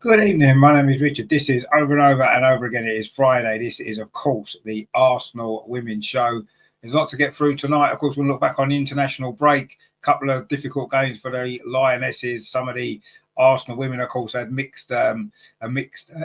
Good evening, my name is Richard. This is over and over and over again. It is Friday. This is, of course, the Arsenal Women's Show. There's a lot to get through tonight. Of course, we'll look back on the international break. A couple of difficult games for the Lionesses. Some of the Arsenal women, of course, had a mixed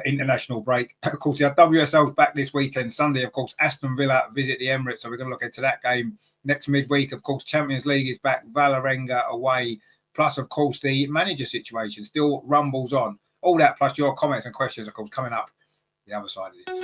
international break. Of course, the WSL's back this weekend. Sunday, of course, Aston Villa visit the Emirates. So we're going to look into that game next midweek. Of course, Champions League is back. Valerenga away. Plus, of course, the manager situation still rumbles on. All that plus your comments and questions, of course, coming up the other side of this.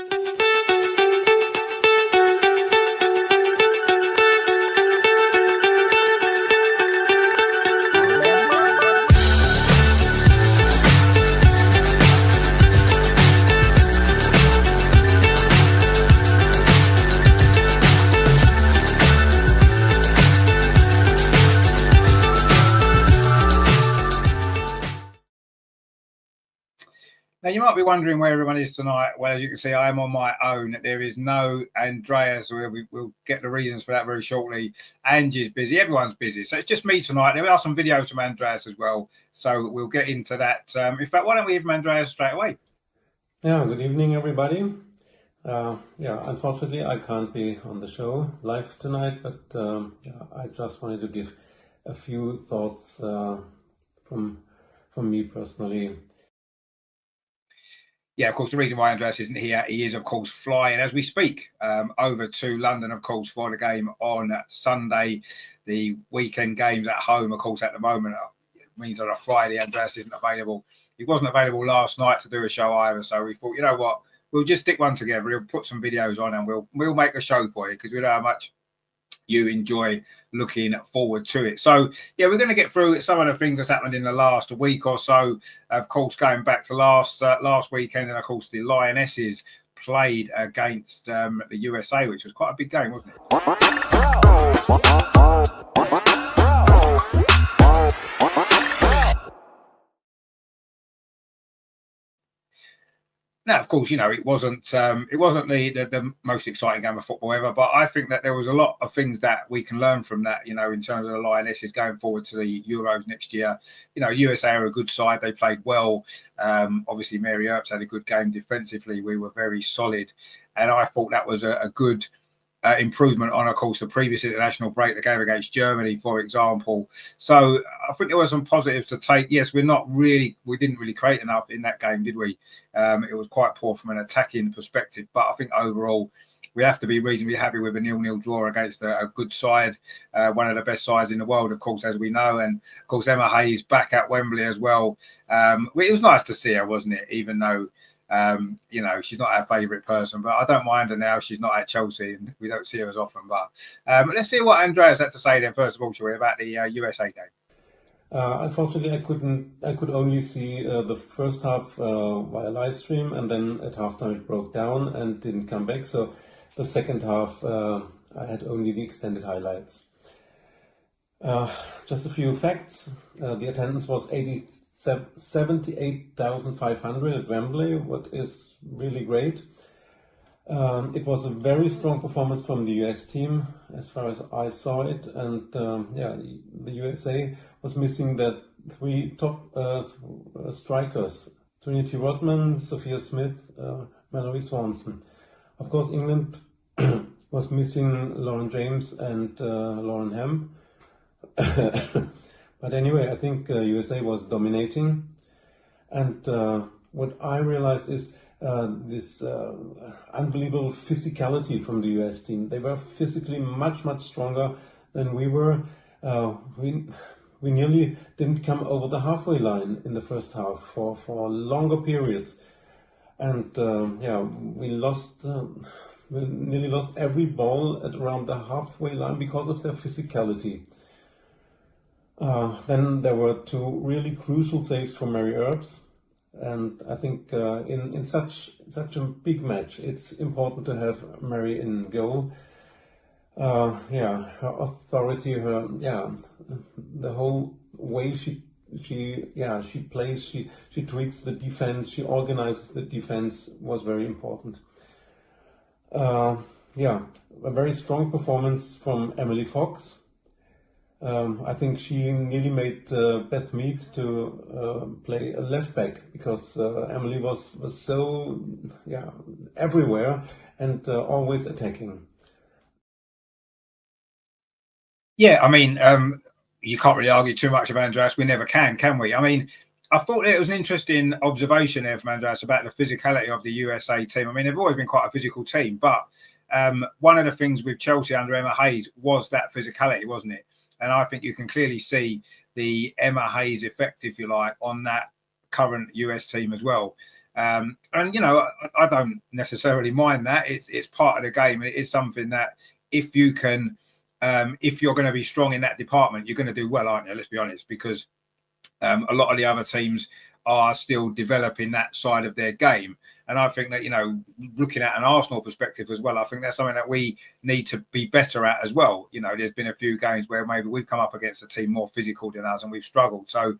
Now, you might be wondering where everyone is tonight. Well, as you can see, I am on my own. There is no Andreas. We'll get the reasons for that very shortly. Angie's busy. Everyone's busy. So it's just me tonight. There are some videos from Andreas as well. So we'll get into that. In fact, why don't we hear from Andreas straight away? Yeah, good evening, everybody. Unfortunately, I can't be on the show live tonight, but I just wanted to give a few thoughts from me personally. Yeah, of course, the reason why Andreas isn't here, he is, of course, flying as we speak over to London, of course, for the game on Sunday. The weekend games at home, of course, at the moment means on a Friday, Andreas isn't available. He wasn't available last night to do a show either. So we thought, you know what, we'll just stick one together. We'll put some videos on and we'll make a show for you because we know how much you enjoy looking forward to it. So yeah, we're going to get through some of the things that's happened in the last week or so. Of course, going back to last weekend, and of course the Lionesses played against the USA, which was quite a big game, wasn't it? Now, of course, you know, it wasn't the most exciting game of football ever, but I think that there was a lot of things that we can learn from that, you know, in terms of the Lionesses going forward to the Euros next year. You know, USA are a good side. They played well. Obviously, Mary Earps had a good game defensively. We were very solid. And I thought that was a good improvement on, of course, the previous international break, the game against Germany, for example. So I think there were some positives to take. Yes, we didn't really create enough in that game, did we? It was quite poor from an attacking perspective, but I think overall we have to be reasonably happy with a 0-0 draw against a good side, one of the best sides in the world, of course, as we know. And of course, Emma Hayes back at Wembley as well. It was nice to see her, wasn't it? Even though you know, she's not our favourite person, but I don't mind her now. She's not at Chelsea and we don't see her as often. But let's see what Andreas had to say then, first of all, shall we, about the USA game. Unfortunately, I could only see the first half via live stream, and then at halftime it broke down and didn't come back. So the second half, I had only the extended highlights. Just a few facts. The attendance was 78,500 at Wembley, what is really great. It was a very strong performance from the US team, as far as I saw it, and the USA was missing the three top strikers: Trinity Rodman, Sophia Smith, Mallory Swanson. Of course, England was missing Lauren James and Lauren Hemp. But anyway, I think USA was dominating, and what I realized is this unbelievable physicality from the US team. They were physically much stronger than we were. We nearly didn't come over the halfway line in the first half for longer periods, and we nearly lost every ball at around the halfway line because of their physicality. Then there were two really crucial saves from Mary Earps, and I think in such a big match, it's important to have Mary in goal. Her authority, the whole way she plays, she treats the defense, she organizes the defense was very important. A very strong performance from Emily Fox. I think she nearly made Beth Mead to play a left back because Emily was so everywhere and always attacking. Yeah, I mean, you can't really argue too much about Andreas. We never can we? I mean, I thought it was an interesting observation there from Andreas about the physicality of the USA team. I mean, they've always been quite a physical team, but one of the things with Chelsea under Emma Hayes was that physicality, wasn't it? And I think you can clearly see the Emma Hayes effect, if you like, on that current US team as well. And you know, I don't necessarily mind that. It's part of the game. It is something that if you can. If you're going to be strong in that department, you're going to do well, aren't you? Let's be honest, because a lot of the other teams are still developing that side of their game. And I think that, you know, looking at an Arsenal perspective as well, I think that's something that we need to be better at as well. You know, there's been a few games where maybe we've come up against a team more physical than us and we've struggled. So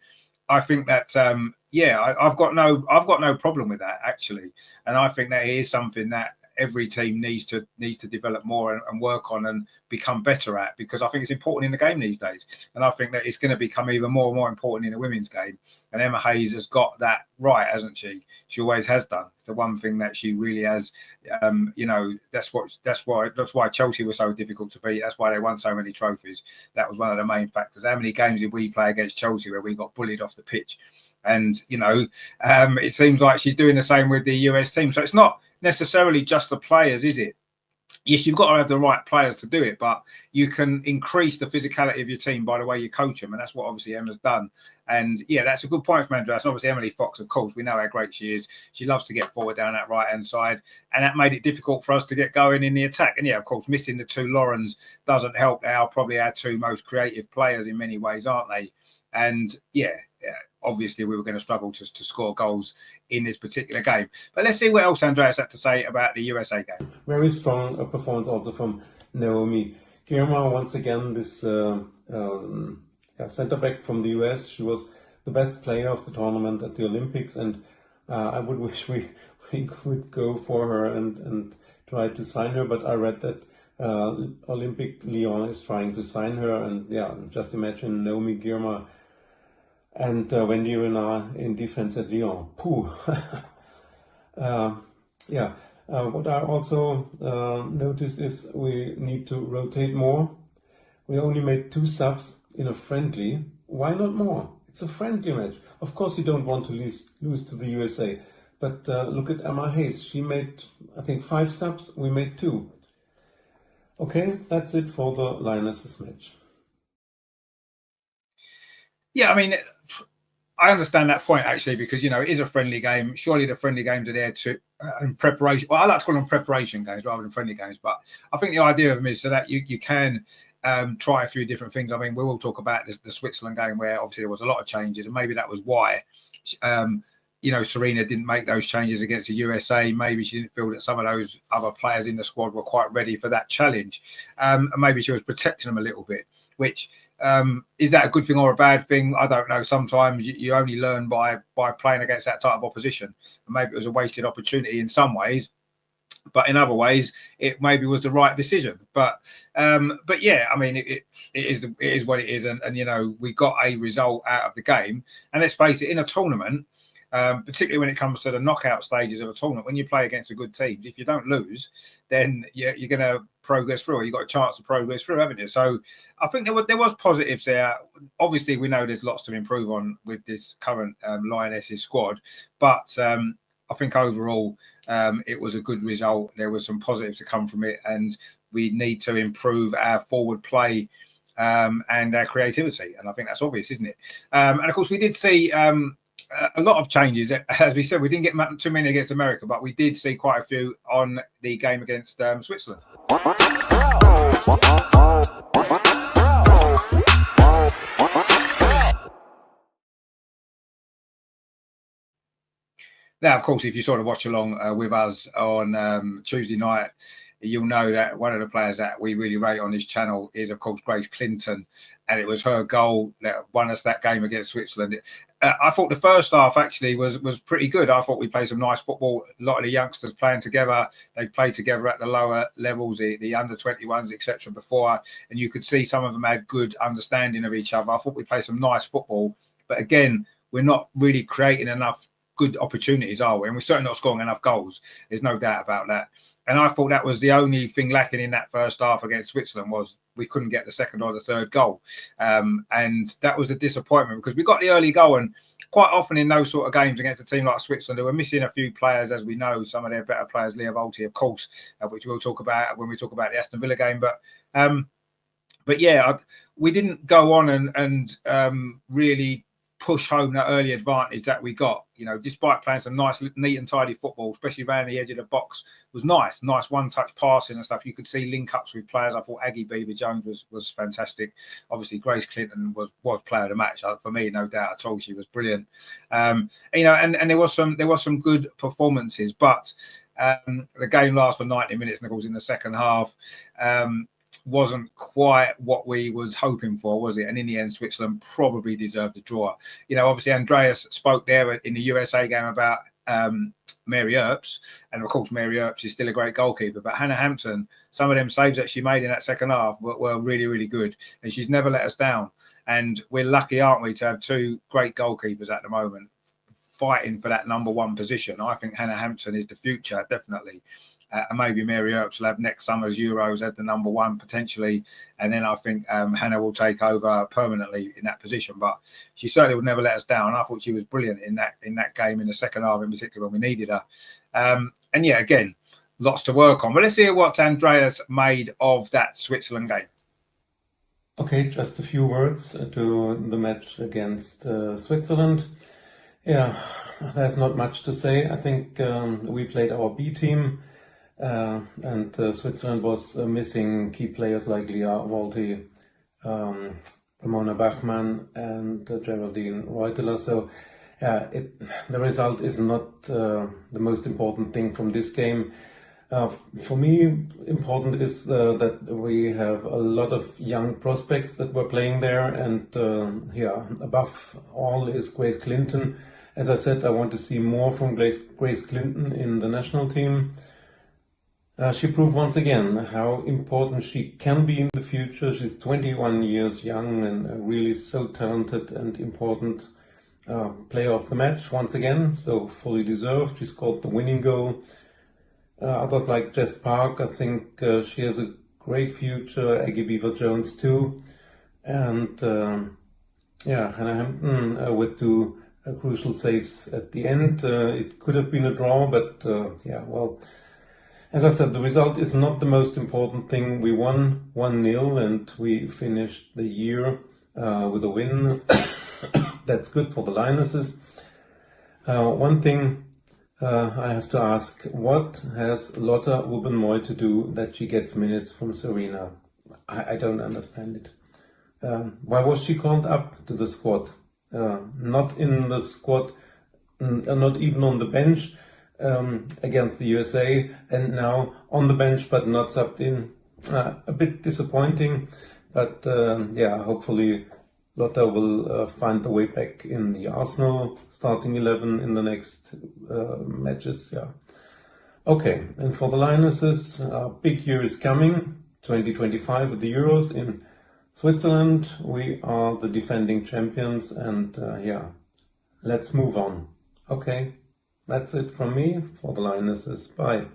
I think that, I've got no problem with that, actually. And I think that it is something that every team needs to develop more and work on and become better at, because I think it's important in the game these days. And I think that it's going to become even more and more important in the women's game. And Emma Hayes has got that right, hasn't she? She always has done. It's the one thing that she really has. You know, that's why Chelsea was so difficult to beat. That's why they won so many trophies. That was one of the main factors. How many games did we play against Chelsea where we got bullied off the pitch? And you know, it seems like she's doing the same with the US team. So it's not necessarily just the players, is it? Yes, you've got to have the right players to do it, but you can increase the physicality of your team by the way you coach them, and that's what obviously Emma's done. And yeah, that's a good point from Andreas. And obviously Emily Fox, of course, we know how great she is. She loves to get forward down that right-hand side, and that made it difficult for us to get going in the attack. And yeah, of course, missing the two Laurens doesn't help. They are probably our two most creative players in many ways, aren't they? And yeah, obviously we were going to struggle to score goals in this particular game. But let's see what else Andreas had to say about the USA game. Very strong performance also from Naomi Girma. Once again, this center back from the US. She was the best player of the tournament at the Olympics, and I would wish we could go for her and try to sign her. But I read that Olympic Lyon is trying to sign her, and yeah, just imagine Naomi Girma and Wendy Renard in defense at Lyon. Pooh. What I also noticed is we need to rotate more. We only made 2 subs in a friendly. Why not more? It's a friendly match. Of course you don't want to lose to the USA. But look at Emma Hayes. She made, I think, 5 subs. We made 2. Okay, that's it for the Lionesses match. Yeah, I mean, I understand that point actually, because you know it is a friendly game. Surely the friendly games are there to in preparation. Well, I like to call them preparation games rather than friendly games. But I think the idea of them is so that you can try a few different things. I mean, we will talk about the Switzerland game where obviously there was a lot of changes, and maybe that was why. You know, Serena didn't make those changes against the USA. Maybe she didn't feel that some of those other players in the squad were quite ready for that challenge. And maybe she was protecting them a little bit, which is that a good thing or a bad thing? I don't know. Sometimes you only learn by playing against that type of opposition. And maybe it was a wasted opportunity in some ways, but in other ways, it maybe was the right decision. But yeah, I mean, it is what it is. And, you know, we got a result out of the game. And let's face it, in a tournament, particularly when it comes to the knockout stages of a tournament, when you play against a good team, if you don't lose, then you're going to progress through, or you've got a chance to progress through, haven't you? So I think there was positives there. Obviously, we know there's lots to improve on with this current Lionesses squad, but I think overall it was a good result. There was some positives to come from it, and we need to improve our forward play and our creativity. And I think that's obvious, isn't it? And of course, we did see a lot of changes. As we said, we didn't get too many against America, but we did see quite a few on the game against Switzerland. Now, of course, if you sort of watch along with us on Tuesday night, you'll know that one of the players that we really rate on this channel is, of course, Grace Clinton, and it was her goal that won us that game against Switzerland. I thought the first half actually was pretty good. I thought we played some nice football. A lot of the youngsters playing together. They played together at the lower levels, the under 21s, etc. before, and you could see some of them had good understanding of each other. I thought we played some nice football, but again, we're not really creating enough good opportunities, are we? And we're certainly not scoring enough goals. There's no doubt about that. And I thought that was the only thing lacking in that first half against Switzerland, was we couldn't get the second or the third goal. And that was a disappointment, because we got the early goal, and quite often in those sort of games against a team like Switzerland, they were missing a few players, as we know, some of their better players, Leah Volti, of course, which we'll talk about when we talk about the Aston Villa game. But yeah, we didn't go on and really push home that early advantage that we got, despite playing some nice, neat and tidy football, especially around the edge of the box. Was nice one-touch passing and stuff. You could see link-ups with players. I thought Aggie Beaver-Jones was fantastic. Obviously, Grace Clinton was player of the match for me, no doubt at all. She was brilliant. And there was some good performances, but the game lasted for 90 minutes, and of course in the second half, wasn't quite what we was hoping for, was it? And in the end, Switzerland probably deserved a draw. Obviously Andreas spoke there in the USA game about Mary Earps, and of course Mary Earps is still a great goalkeeper, but Hannah Hampton, some of them saves that she made in that second half were really, really good, and she's never let us down. And we're lucky, aren't we, to have two great goalkeepers at the moment fighting for that number one position. I think Hannah Hampton is the future, definitely. And maybe Mary Earps will have next summer's Euros as the number one potentially, and then I think Hannah will take over permanently in that position. But she certainly would never let us down. I thought she was brilliant in that game, in the second half in particular, when we needed her. And yeah, again, lots to work on. But let's hear what Andreas made of that Switzerland game. Okay, just a few words to the match against Switzerland. Yeah, there's not much to say. I think we played our B team. And Switzerland was missing key players like Leah Volti, Ramona Bachmann, and Geraldine Reuteler. So the result is not the most important thing from this game. For me, important is that we have a lot of young prospects that were playing there, and above all is Grace Clinton. As I said, I want to see more from Grace Clinton in the national team. She proved once again how important she can be in the future. She's 21 years young and really so talented and important player of the match once again, so fully deserved. She scored the winning goal. Others like Jess Park, I think she has a great future. Aggie Beaver-Jones too. And Hannah Hampton with two crucial saves at the end. It could have been a draw, but as I said, the result is not the most important thing. We won 1-0 and we finished the year with a win. That's good for the Lionesses. One thing I have to ask, what has Lotte Wubben-Moy to do that she gets minutes from Serena? I don't understand it. Why was she called up to the squad? Not in the squad, not even on the bench. Against the USA, and now on the bench but not subbed in. A bit disappointing, but hopefully Lotte will find the way back in the Arsenal starting 11 in the next matches. Okay, and for the Lionesses, a big year is coming, 2025 with the Euros in Switzerland. We are the defending champions, and let's move on. Okay. That's it from me for the Lionesses. Bye.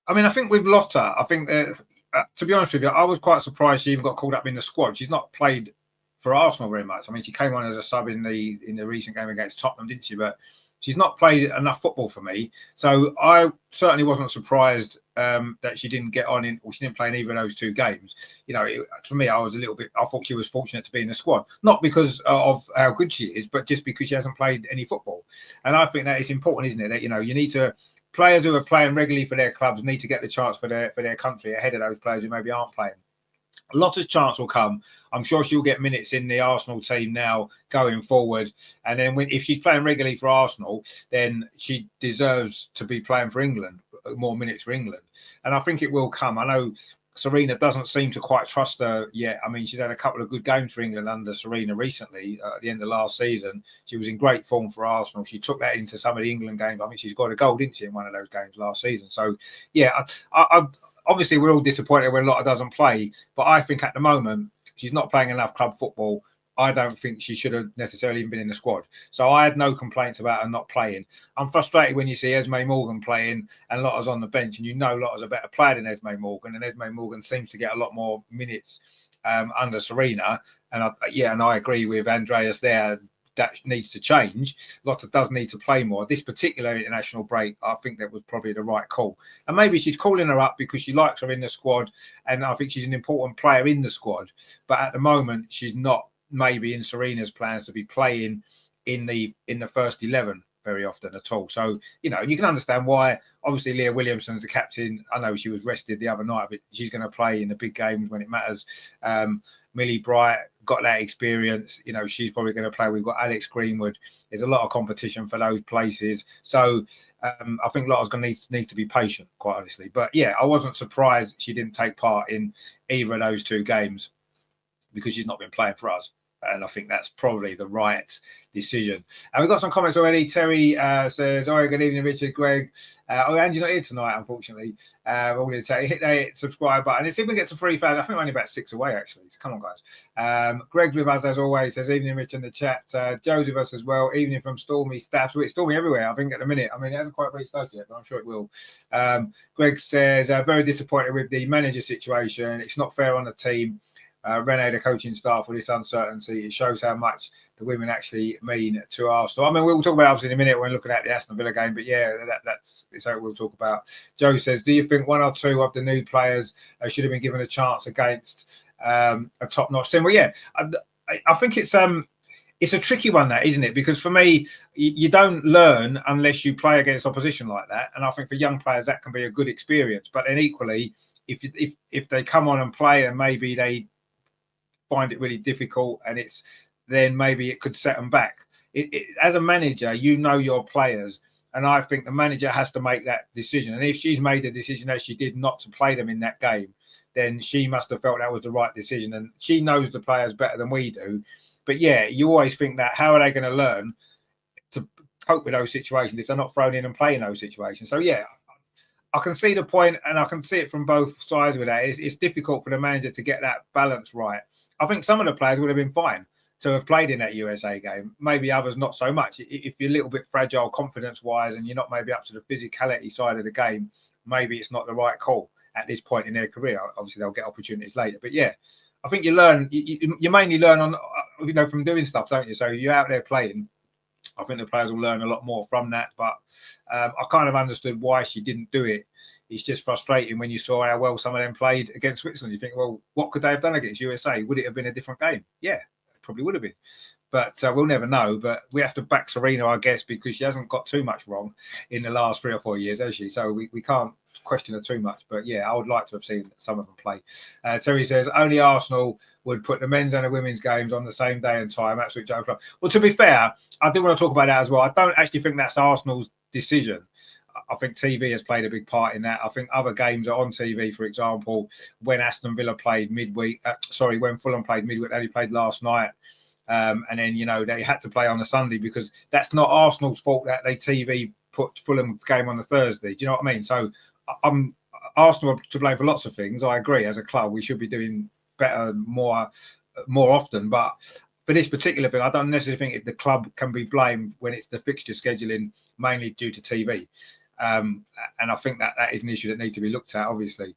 I mean, I think with Lotte, I think to be honest with you, I was quite surprised she even got called up in the squad. She's not played for Arsenal very much. I mean, she came on as a sub in the recent game against Tottenham, didn't she? But she's not played enough football for me. So I certainly wasn't surprised that she didn't get on in, or she didn't play in either of those two games. For me, I thought she was fortunate to be in the squad, not because of how good she is, but just because she hasn't played any football. And I think that is important, isn't it? That, you need to, players who are playing regularly for their clubs need to get the chance for their country ahead of those players who maybe aren't playing. Lotte's chance will come. I'm sure she'll get minutes in the Arsenal team now going forward. And then if she's playing regularly for Arsenal, then she deserves to be playing for England, more minutes for England. And I think it will come. I know Serena doesn't seem to quite trust her yet. I mean, she's had a couple of good games for England under Serena recently. At the end of last season, she was in great form for Arsenal. She took that into some of the England games. I mean, she's got a goal, didn't she, in one of those games last season? So, yeah, obviously, we're all disappointed when Lotte doesn't play, but I think at the moment she's not playing enough club football. I don't think she should have necessarily even been in the squad. So I had no complaints about her not playing. I'm frustrated when you see Esme Morgan playing and Lotte's on the bench, and you know Lotte's a better player than Esme Morgan, and Esme Morgan seems to get a lot more minutes under Serena. And I agree with Andreas there. That needs to change. Lotte does need to play more. This particular international break, I think that was probably the right call. And maybe she's calling her up because she likes her in the squad, and I think she's an important player in the squad. But at the moment, she's not maybe in Serena's plans to be playing in the first 11 very often at all. So, you know, you can understand why. Obviously, Leah Williamson's the captain. I know she was rested the other night, but she's going to play in the big games when it matters. Millie Bright got that experience. You know, she's probably going to play. We've got Alex Greenwood. There's a lot of competition for those places. So I think Lotte's going to needs to be patient, quite honestly. But yeah, I wasn't surprised she didn't take part in either of those two games because she's not been playing for us. And I think that's probably the right decision. And we've got some comments already. Terry says, "Oh, good evening, Richard, Greg. Andy's not here tonight, unfortunately. We're going to hit the subscribe button. Let's see if we get some free fans. I think we're only about 6 away, actually. So come on, guys. Greg's with us, as always. Says, evening, Rich, in the chat. Joe's with us as well. Evening from Stormy Staffs. It's stormy everywhere, I think, at the minute. I mean, it hasn't quite reached us yet, but I'm sure it will. Greg says, very disappointed with the manager situation. It's not fair on the team. Renee, the coaching staff, with this uncertainty, it shows how much the women actually mean to Arsenal. I mean, we'll talk about obviously in a minute when looking at the Aston Villa game, but yeah, that's what we'll talk about. Joe says, do you think one or two of the new players should have been given a chance against a top-notch team? Well, yeah, I think it's a tricky one, that, isn't it? Because for me, you don't learn unless you play against opposition like that, and I think for young players that can be a good experience. But then equally, if they come on and play and maybe they find it really difficult, and then maybe it could set them back. As a manager, you know your players, and I think the manager has to make that decision. And if she's made the decision as she did not to play them in that game, then she must have felt that was the right decision. And she knows the players better than we do. But yeah, you always think that how are they going to learn to cope with those situations if they're not thrown in and playing those situations? So yeah, I can see the point, and I can see it from both sides with that. It's difficult for the manager to get that balance right. I think some of the players would have been fine to have played in that USA game. Maybe others not so much. If you're a little bit fragile confidence-wise and you're not maybe up to the physicality side of the game, maybe it's not the right call at this point in their career. Obviously, they'll get opportunities later. But yeah, I think you learn. You mainly learn on, from doing stuff, don't you? So you're out there playing. I think the players will learn a lot more from that. But I kind of understood why she didn't do it. It's just frustrating when you saw how well some of them played against Switzerland. You think, well, what could they have done against USA? Would it have been a different game? Yeah, it probably would have been. But we'll never know. But we have to back Serena, I guess, because she hasn't got too much wrong in the last 3 or 4 years, has she? So we can't question her too much. But yeah, I would like to have seen some of them play. Terry says, only Arsenal would put the men's and the women's games on the same day and time. That's what Joe from. Well, to be fair, I do want to talk about that as well. I don't actually think that's Arsenal's decision. I think TV has played a big part in that. I think other games are on TV, for example, when Aston Villa played midweek, when Fulham played midweek, they only played last night. And then, they had to play on a Sunday because that's not Arsenal's fault that they TV put Fulham's game on the Thursday. Do you know what I mean? So Arsenal are to blame for lots of things. I agree. As a club, we should be doing better, more often. But for this particular thing, I don't necessarily think the club can be blamed when it's the fixture scheduling mainly due to TV. And I think that is an issue that needs to be looked at, obviously.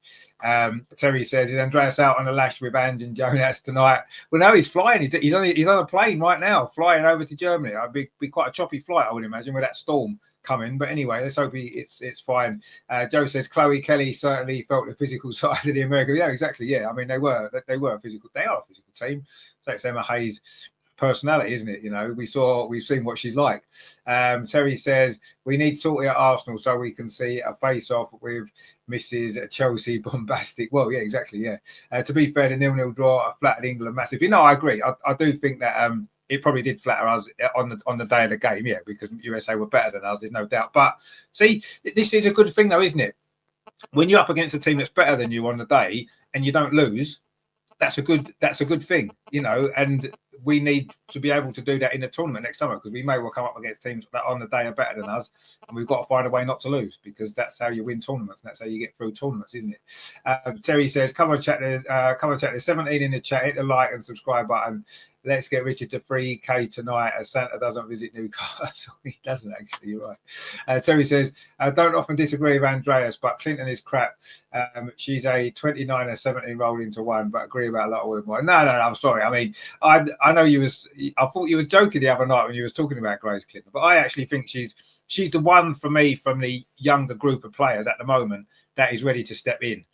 Terry says, is Andreas out on the lash with Ange and Jonas tonight? Well, no, he's flying. He's on a plane right now, flying over to Germany. It'd be quite a choppy flight, I would imagine, with that storm coming. But anyway, let's hope it's fine. Joe says, Chloe Kelly certainly felt the physical side of the American. Yeah, exactly. Yeah, I mean, they were a physical. They are a physical team. So it's Emma Hayes personality, isn't it? You know, we've seen what she's like. Terry says we need Salty at Arsenal so we can see a face-off with Mrs. Chelsea bombastic. Well, yeah, exactly, yeah. To be fair, the 0-0 draw flattered England massively. No, I agree. I do think that it probably did flatter us on the day of the game, yeah, because USA were better than us. There's no doubt. But see, this is a good thing, though, isn't it? When you're up against a team that's better than you on the day and you don't lose, that's a good thing, you know. And we need to be able to do that in the tournament next summer, because we may well come up against teams that on the day are better than us, and we've got to find a way not to lose, because that's how you win tournaments, and that's how you get through tournaments, isn't it? Terry says, come on chat, there's 17 in the chat, hit the like and subscribe button. Let's get Richard to 3K tonight, as Santa doesn't visit Newcastle. He doesn't, actually, you're right. Terry says, don't often disagree with Andreas, but Clinton is crap. She's a 29 and 17 rolled into one, but agree about a lot of women. No, I'm sorry. I mean, I know I thought you was joking the other night when you was talking about Grace Clinton, but I actually think she's the one for me from the younger group of players at the moment that is ready to step in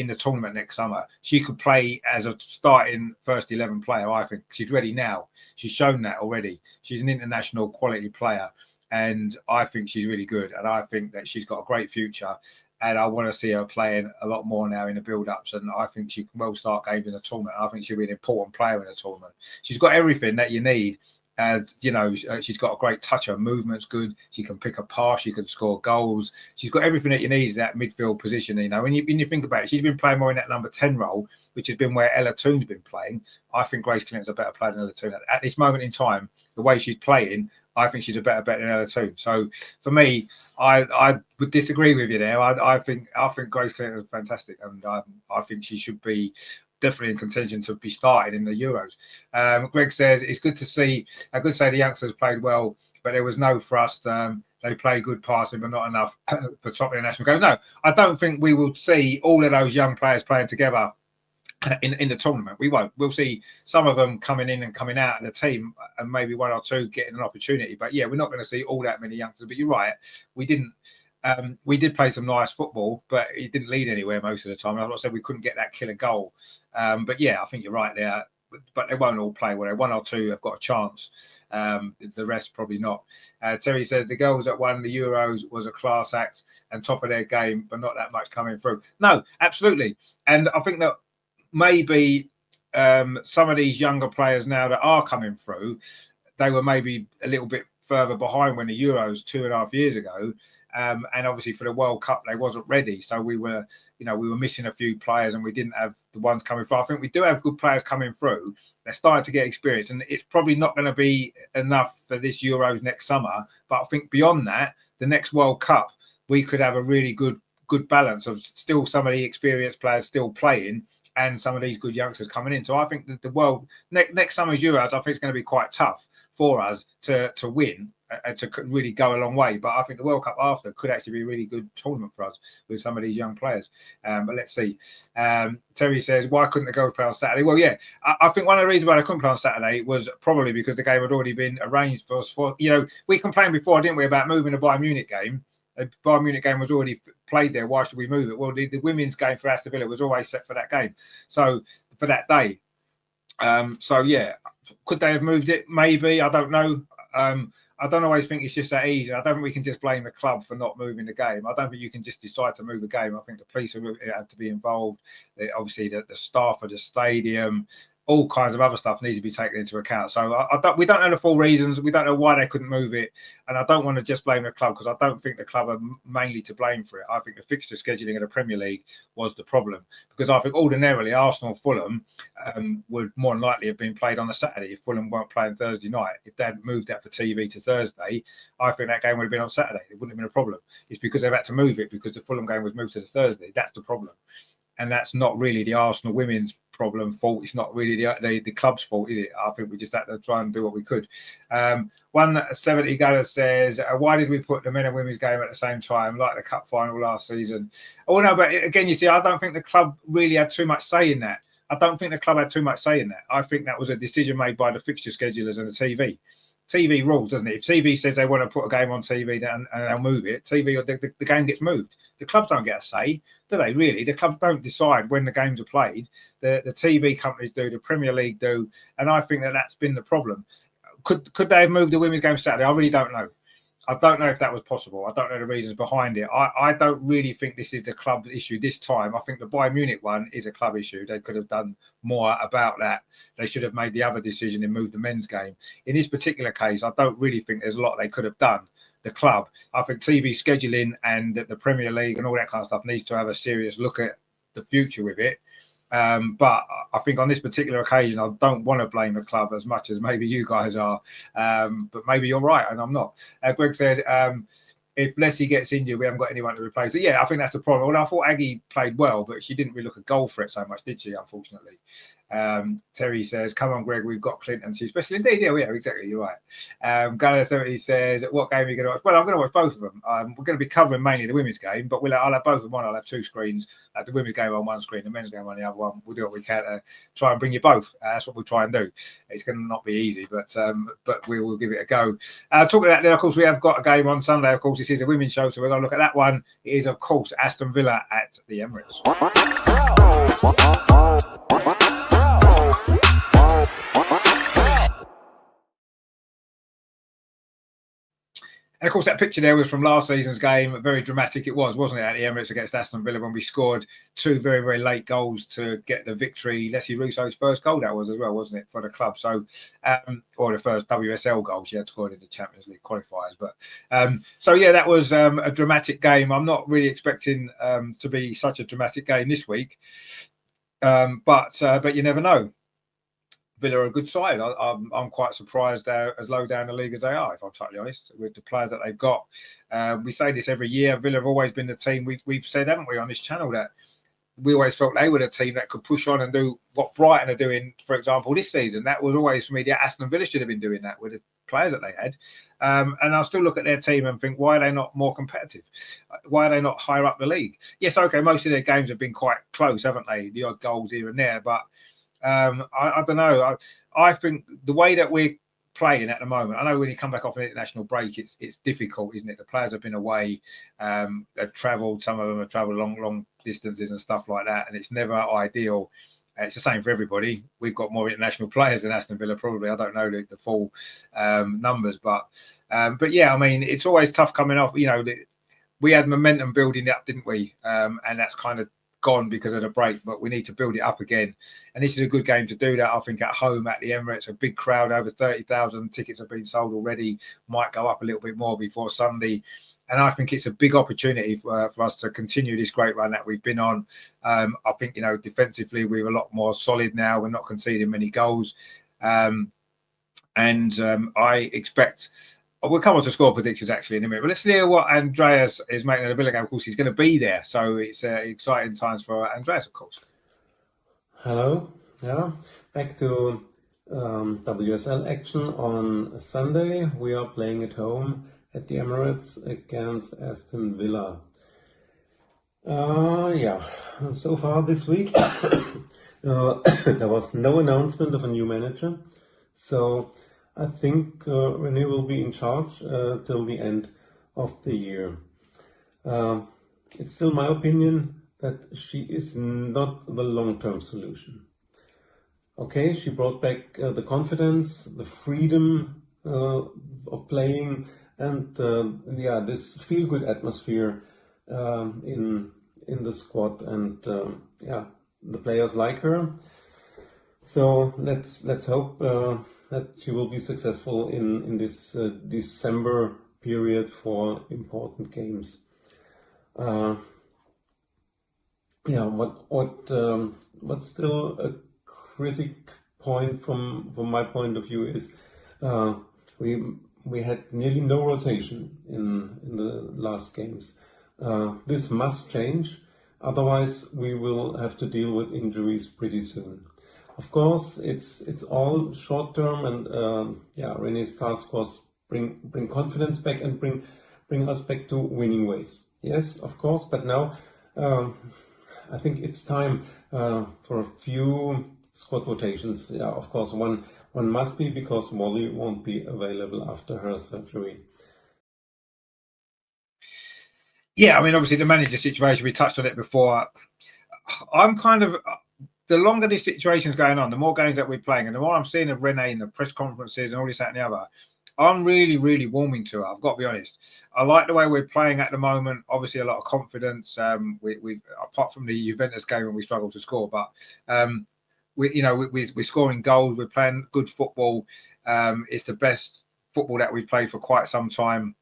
the tournament next summer. She could play as a starting first 11 player. I think she's ready now. She's shown that already. She's an international quality player, and I think she's really good, and I think that she's got a great future, and I want to see her playing a lot more now in the build-ups, and I think she can well start games in a tournament. I think she'll be an important player in a tournament. She's got everything that you need. You know, she's got a great touch. Her movement's good. She can pick a pass. She can score goals. She's got everything that you need in that midfield position. You know, when you think about it, she's been playing more in that number 10 role, which has been where Ella Toon's been playing. I think Grace Clinton's a better player than Ella Toon. At this moment in time, the way she's playing, I think she's a better bet than Ella Toon. So for me, I would disagree with you there. I think Grace Clinton is fantastic, and I think she should be definitely in contention to be started in the Euros. Greg says it's good to see. I could say the youngsters played well, but there was no thrust. They play good passing, but not enough for top of the national game. No, I don't think we will see all of those young players playing together in the tournament. We won't. We'll see some of them coming in and coming out of the team, and maybe one or two getting an opportunity. But yeah, we're not going to see all that many youngsters. But you're right. We did play some nice football, but it didn't lead anywhere most of the time. I'm not saying we couldn't get that killer goal. But yeah, I think you're right there. But they won't all play well. One or two have got a chance. The rest probably not. Terry says the girls that won the Euros was a class act and top of their game, but not that much coming through. No, absolutely. And I think that maybe some of these younger players now that are coming through, they were maybe a little bit further behind when the Euros 2.5 years ago. And obviously for the World Cup, they wasn't ready. So we were missing a few players, and we didn't have the ones coming through. I think we do have good players coming through. They're starting to get experience, and it's probably not going to be enough for this Euros next summer. But I think beyond that, the next World Cup, we could have a really good balance of still some of the experienced players still playing, and some of these good youngsters coming in. So I think that the world next summer's Euros, I think it's going to be quite tough for us to win and to really go a long way. But I think the World Cup after could actually be a really good tournament for us with some of these young players. But let's see. Terry says, why couldn't the girls play on Saturday? Well, yeah, I think one of the reasons why they couldn't play on Saturday was probably because the game had already been arranged for us. We complained before, didn't we, about moving the Bayern Munich game. The Bayern Munich game was already played there. Why should we move it? Well, the women's game for Aston Villa was always set for that game. So for that day. So yeah, could they have moved it? Maybe. I don't know. I don't always think it's just that easy. I don't think we can just blame the club for not moving the game. I don't think you can just decide to move the game. I think the police have to be involved. Obviously, the staff of the stadium, all kinds of other stuff needs to be taken into account. So we don't know the full reasons. We don't know why they couldn't move it. And I don't want to just blame the club, because I don't think the club are mainly to blame for it. I think the fixture scheduling of the Premier League was the problem, because I think ordinarily Arsenal Fulham would more than likely have been played on a Saturday if Fulham weren't playing Thursday night. If they had moved that for TV to Thursday, I think that game would have been on Saturday. It wouldn't have been a problem. It's because they've had to move it because the Fulham game was moved to the Thursday. That's the problem. And that's not really the Arsenal women's fault. It's not really the club's fault, is it? I think we just had to try and do what we could. 170 Gallagher says, why did we put the men and women's game at the same time, like the cup final last season? Oh, no, but again, you see, I don't think the club really had too much say in that. I don't think the club had too much say in that. I think that was a decision made by the fixture schedulers and the TV. TV rules, doesn't it? If TV says they want to put a game on TV and they'll move it, TV or the game gets moved. The clubs don't get a say, do they? Really, the clubs don't decide when the games are played. The TV companies do, the Premier League do, and I think that's been the problem. Could they have moved the women's game Saturday? I really don't know. I don't know if that was possible. I don't know the reasons behind it. I don't really think this is the club issue this time. I think the Bayern Munich one is a club issue. They could have done more about that. They should have made the other decision and moved the men's game. In this particular case, I don't really think there's a lot they could have done. The club, I think TV scheduling and the Premier League and all that kind of stuff needs to have a serious look at the future with it. But I think on this particular occasion, I don't want to blame the club as much as maybe you guys are. But maybe you're right, and I'm not. Greg said, if Leslie gets injured, we haven't got anyone to replace it. Yeah, I think that's the problem. Well, I thought Aggie played well, but she didn't really look a goal threat so much, did she, unfortunately? Terry says, come on, Greg, we've got Clinton. She's special indeed. Yeah, exactly. You're right. Gunnar 70 says, what game are you going to watch? Well, I'm going to watch both of them. We're going to be covering mainly the women's game, but I'll have both of them on. I'll have two screens. The women's game on one screen, the men's game on the other one. We'll do what we can to try and bring you both. That's what we'll try and do. It's going to not be easy, but we will give it a go. Talking about that, of course, we have got a game on Sunday. Of course, this is a women's show, so we're going to look at that one. It is, of course, Aston Villa at the Emirates. And of course, that picture there was from last season's game. Very dramatic it was, wasn't it, at the Emirates against Aston Villa when we scored two very, very late goals to get the victory. Leslie Russo's first goal that was as well, wasn't it, for the club? So, or the first WSL goal she had scored in the Champions League qualifiers. But so yeah, that was a dramatic game. I'm not really expecting to be such a dramatic game this week, but you never know. Villa are a good side. I'm quite surprised they're as low down the league as they are, if I'm totally honest, with the players that they've got. We say this every year. Villa have always been the team we've said, haven't we, on this channel, that we always felt they were the team that could push on and do what Brighton are doing, for example, this season. That was always, for me, the Aston Villa should have been doing that with the players that they had. And I'll still look at their team and think, why are they not more competitive? Why are they not higher up the league? Yes, okay, most of their games have been quite close, haven't they? The odd goals here and there, but I don't know. I think the way that we're playing at the moment, I know when you come back off an international break, it's difficult, isn't it? The players have been away, they've travelled, some of them have travelled long distances and stuff like that, and it's never ideal. It's the same for everybody. We've got more international players than Aston Villa, probably. I don't know the full numbers, but yeah, I mean, it's always tough coming off. You know, we had momentum building up, didn't we? And that's kind of gone because of the break, but we need to build it up again, and this is a good game to do that. I think at home at the Emirates, a big crowd, over 30,000 tickets have been sold already, might go up a little bit more before Sunday, and I think it's a big opportunity for us to continue this great run that we've been on. I think, you know, defensively we're a lot more solid now. We're not conceding many goals, and I expect we'll come on to score predictions actually in a minute, but let's hear what Andreas is making of the Villa game. Of course, he's going to be there, so it's exciting times for Andreas, of course. Hello, yeah, back to WSL action on Sunday. We are playing at home at the Emirates against Aston Villa. Yeah, so far this week there was no announcement of a new manager, so I think Renee will be in charge till the end of the year. It's still my opinion that she is not the long-term solution. Okay, she brought back the confidence, the freedom of playing, and yeah, this feel-good atmosphere in the squad, and yeah, the players like her. So let's hope that she will be successful in this December period for important games. Yeah, what's still a critic point from my point of view is we had nearly no rotation in the last games. This must change, otherwise we will have to deal with injuries pretty soon. Of course, it's all short term, and yeah, Renee's task was bring confidence back and bring us back to winning ways. Yes, of course, but now I think it's time for a few squad rotations. Yeah, of course, one must be, because Molly won't be available after her surgery. Yeah, I mean, obviously the manager situation, we touched on it before. I'm kind of, the longer this situation's going on, the more games that we're playing, and the more I'm seeing of Renee in the press conferences and all this, that, and the other, I'm really, really warming to her. I've got to be honest. I like the way we're playing at the moment. Obviously, a lot of confidence. We apart from the Juventus game when we struggled to score, but we're scoring goals. We're playing good football. It's the best football that we've played for quite some time.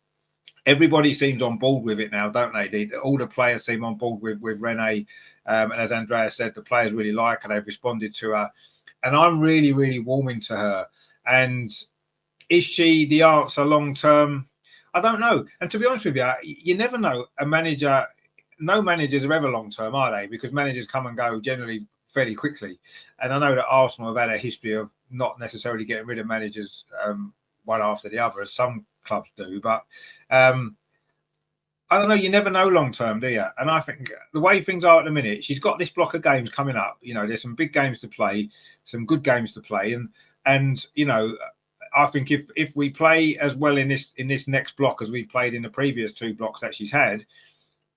Everybody seems on board with it now, don't they? All the players seem on board with Renee. And as Andreas said, the players really like her. They've responded to her. And I'm really, really warming to her. And is she the answer long term? I don't know. And to be honest with you, you never know. A manager, no managers are ever long term, are they? Because managers come and go generally fairly quickly. And I know that Arsenal have had a history of not necessarily getting rid of managers one after the other, as some clubs do. But I don't know. You never know long term, do you? And I think the way things are at the minute, she's got this block of games coming up. There's some big games to play, some good games to play, and I think if we play as well in this next block as we played in the previous two blocks that she's had,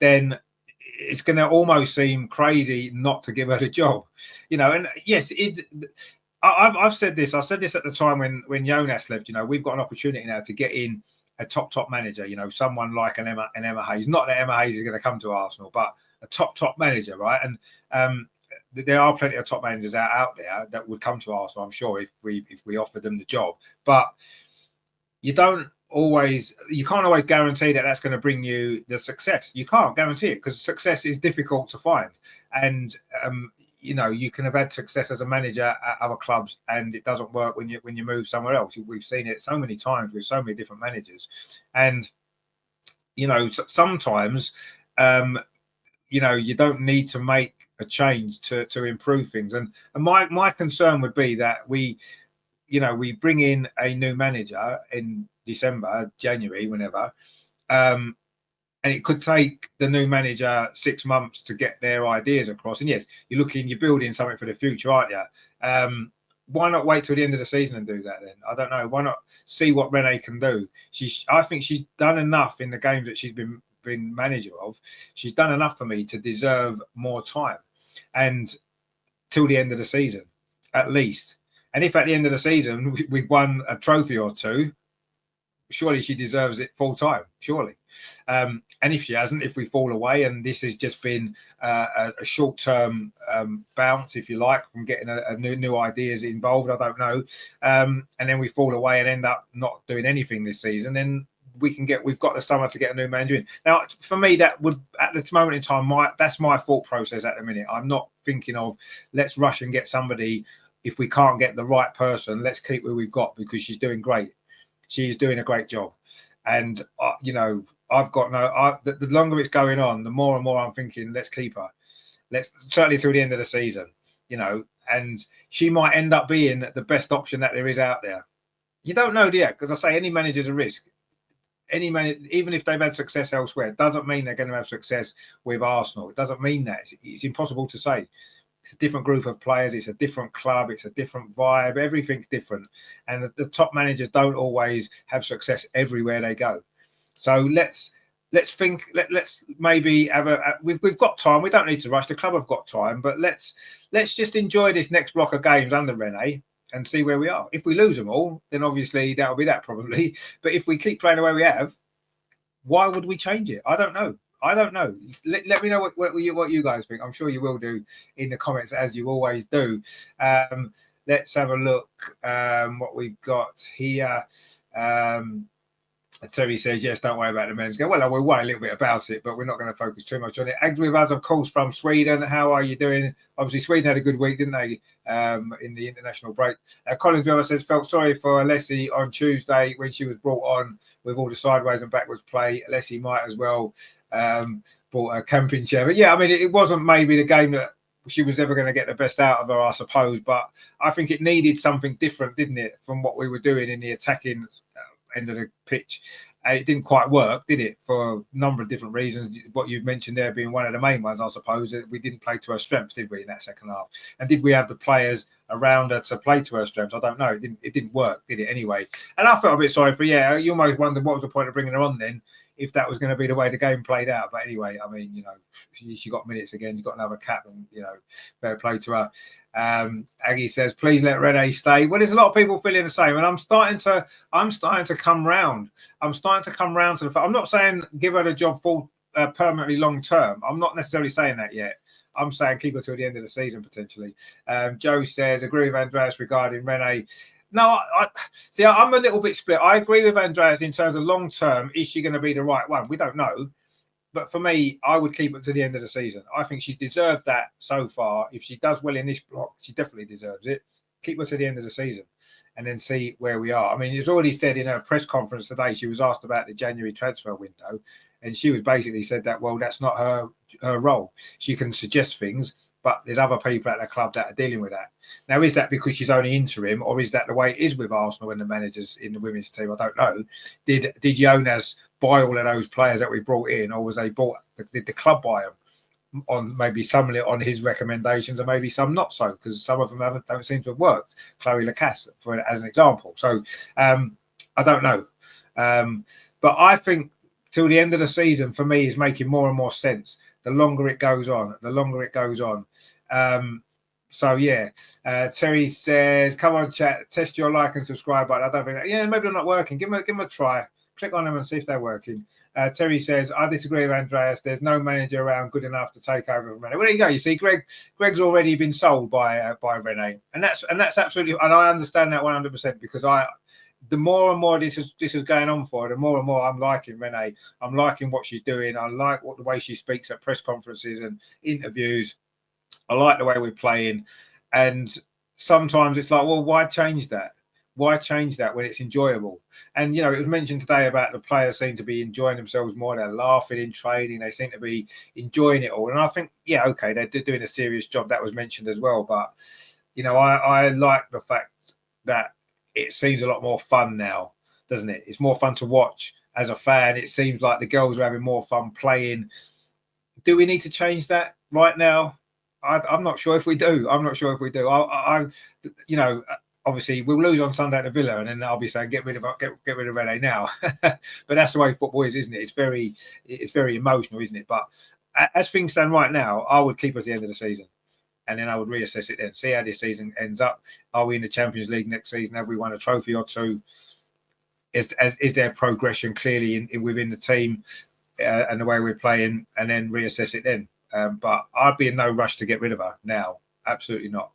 then it's going to almost seem crazy not to give her the job. And yes, I've said this. I said this at the time when Jonas left. We've got an opportunity now to get in a top manager. Someone like an Emma Hayes. Not that Emma Hayes is going to come to Arsenal, but a top manager, right? And there are plenty of top managers out there that would come to Arsenal, I'm sure, if we offered them the job. But you can't always guarantee that that's going to bring you the success. You can't guarantee it, because success is difficult to find. And you can have had success as a manager at other clubs and it doesn't work when you move somewhere else. We've seen it so many times with so many different managers. And sometimes you don't need to make a change to improve things. And my concern would be that we bring in a new manager in December, January, whenever, and it could take the new manager 6 months to get their ideas across. And yes, you're building something for the future, aren't you? Why not wait till the end of the season and do that then? I don't know. Why not see what Renee can do? I think she's done enough in the games that she's been manager of. She's done enough for me to deserve more time, and till the end of the season at least. And if at the end of the season we've won a trophy or two, surely she deserves it full time, surely. And if she hasn't, if we fall away and this has just been a short-term bounce, if you like, from getting a new ideas involved, I don't know, and then we fall away and end up not doing anything this season, then we've got the summer to get a new manager in. Now, for me, that would, at this moment in time, that's my thought process at the minute. I'm not thinking of let's rush and get somebody. If we can't get the right person, let's keep who we've got, because she's doing great. She's doing a great job. And, I've got the longer it's going on, the more and more I'm thinking, let's keep her. Let's certainly till the end of the season, and she might end up being the best option that there is out there. You don't know, do you? Because I say any manager's a risk. Any manager, even if they've had success elsewhere, it doesn't mean they're going to have success with Arsenal. It doesn't mean that. It's impossible to say. It's a different group of players. It's a different club. It's a different vibe. Everything's different. And the top managers don't always have success everywhere they go. So let's think. Let's maybe have we've got time. We don't need to rush. The club have got time, but let's just enjoy this next block of games under Renee and see where we are. If we lose them all, then obviously that'll be that probably. But if we keep playing the way we have, why would we change it? I don't know. Let me know what you guys think. I'm sure you will do in the comments, as you always do. Let's have a look what we've got here. Terry says, yes, don't worry about the men's game. Well, we'll worry a little bit about it, but we're not going to focus too much on it. Ag with us, of course, from Sweden. How are you doing? Obviously, Sweden had a good week, didn't they, in the international break? Collins Miller says, felt sorry for Alessi on Tuesday when she was brought on with all the sideways and backwards play. Alessi might as well brought a camping chair. But, yeah, I mean, it wasn't maybe the game that she was ever going to get the best out of her, I suppose. But I think it needed something different, didn't it, from what we were doing in the attacking end of the pitch. And it didn't quite work, did it, for a number of different reasons, what you've mentioned there being one of the main ones, I suppose. We didn't play to our strengths, did we, in that second half? And did we have the players around her to play to her strengths. I don't know. It didn't work, did it? Anyway, and I felt a bit sorry for. Yeah, you almost wondered what was the point of bringing her on then, if that was going to be the way the game played out. But anyway, I mean, she got minutes again. She's got another cap, and fair play to her. Aggie says, please let Renee stay. Well, there's a lot of people feeling the same, and I'm starting to come round. I'm starting to come round to the fact. I'm not saying give her the job full permanently long term. I'm not necessarily saying that yet. I'm saying keep her till the end of the season potentially. Joe says, agree with Andreas regarding Renee. No, I'm a little bit split. I agree with Andreas in terms of long term. Is she going to be the right one? We don't know. But for me, I would keep it to the end of the season. I think she's deserved that so far. If she does well in this block, she definitely deserves it. Keep her to the end of the season and then see where we are. I mean, it's already said in her press conference today, she was asked about the January transfer window, and she was basically said that, well, that's not her role. She can suggest things, but there's other people at the club that are dealing with that. Now, is that because she's only interim, or is that the way it is with Arsenal and the managers in the women's team? I don't know. Did Jonas buy all of those players that we brought in, or did the club buy them on maybe some on his recommendations, and maybe some not so, because some of them don't seem to have worked? Chloe Lacasse, as an example. So I don't know. But I think till the end of the season, for me, is making more and more sense. The longer it goes on. So yeah, Terry says, come on, chat, test your like and subscribe button. I don't think maybe they're not working. Give them a try. Click on them and see if they're working. Terry says, I disagree with Andreas. There's no manager around good enough to take over from Renee. Well, there you go. You see, Greg's already been sold by Renee, and that's absolutely. And I understand that 100% because the more and more this is going on for her, the more and more I'm liking Renee. I'm liking what she's doing. I like the way she speaks at press conferences and interviews. I like the way we're playing. And sometimes it's like, well, why change that? Why change that when it's enjoyable? And, it was mentioned today about the players seem to be enjoying themselves more. They're laughing in training. They seem to be enjoying it all. And I think, okay, they're doing a serious job. That was mentioned as well. But, I like the fact that it seems a lot more fun now, doesn't it? It's more fun to watch as a fan. It seems like the girls are having more fun playing. Do we need to change that right now? I'm not sure if we do. Obviously we'll lose on Sunday at the Villa, and then I'll be saying get rid of Renee now. But that's the way football is, isn't it? It's very emotional, isn't it? But as things stand right now, I would keep at the end of the season. And then I would reassess it then, see how this season ends up. Are we in the Champions League next season? Have we won a trophy or two? Is there progression clearly within the team and the way we're playing? And then reassess it then. But I'd be in no rush to get rid of her now. Absolutely not.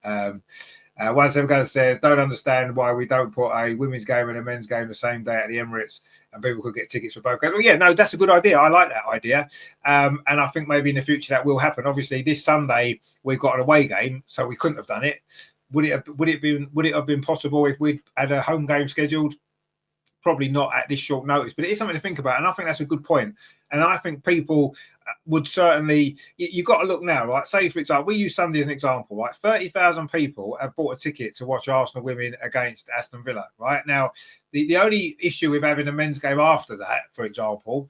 One of them guys says, don't understand why we don't put a women's game and a men's game the same day at the Emirates and people could get tickets for both games. Well, no, that's a good idea. I like that idea. And I think maybe in the future that will happen. Obviously, this Sunday we've got an away game, so we couldn't have done it. Would it have been possible if we'd had a home game scheduled? Probably not at this short notice, but it is something to think about. And I think that's a good point. And I think people would certainly, you've got to look now, right? Say, for example, we use Sunday as an example, right? 30,000 people have bought a ticket to watch Arsenal women against Aston Villa, right? Now, the only issue with having a men's game after that, for example,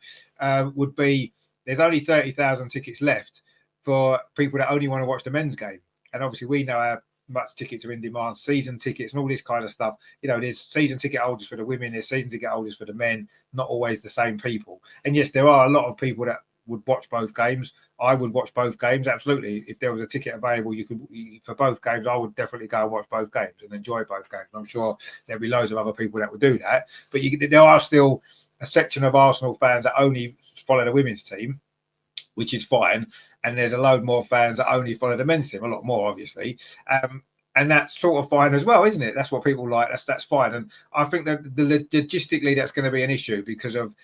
would be there's only 30,000 tickets left for people that only want to watch the men's game. And obviously, we know how much tickets are in demand, season tickets and all this kind of stuff. There's season ticket holders for the women, there's season ticket holders for the men, not always the same people. And yes, there are a lot of people that would watch both games. I would watch both games, absolutely. If there was a ticket available, for both games, I would definitely go and watch both games and enjoy both games. I'm sure there'll be loads of other people that would do that. But there are still a section of Arsenal fans that only follow the women's team, which is fine. And there's a load more fans that only follow the men's team, a lot more, obviously. And that's sort of fine as well, isn't it? That's what people like. That's fine. And I think that logistically that's going to be an issue because of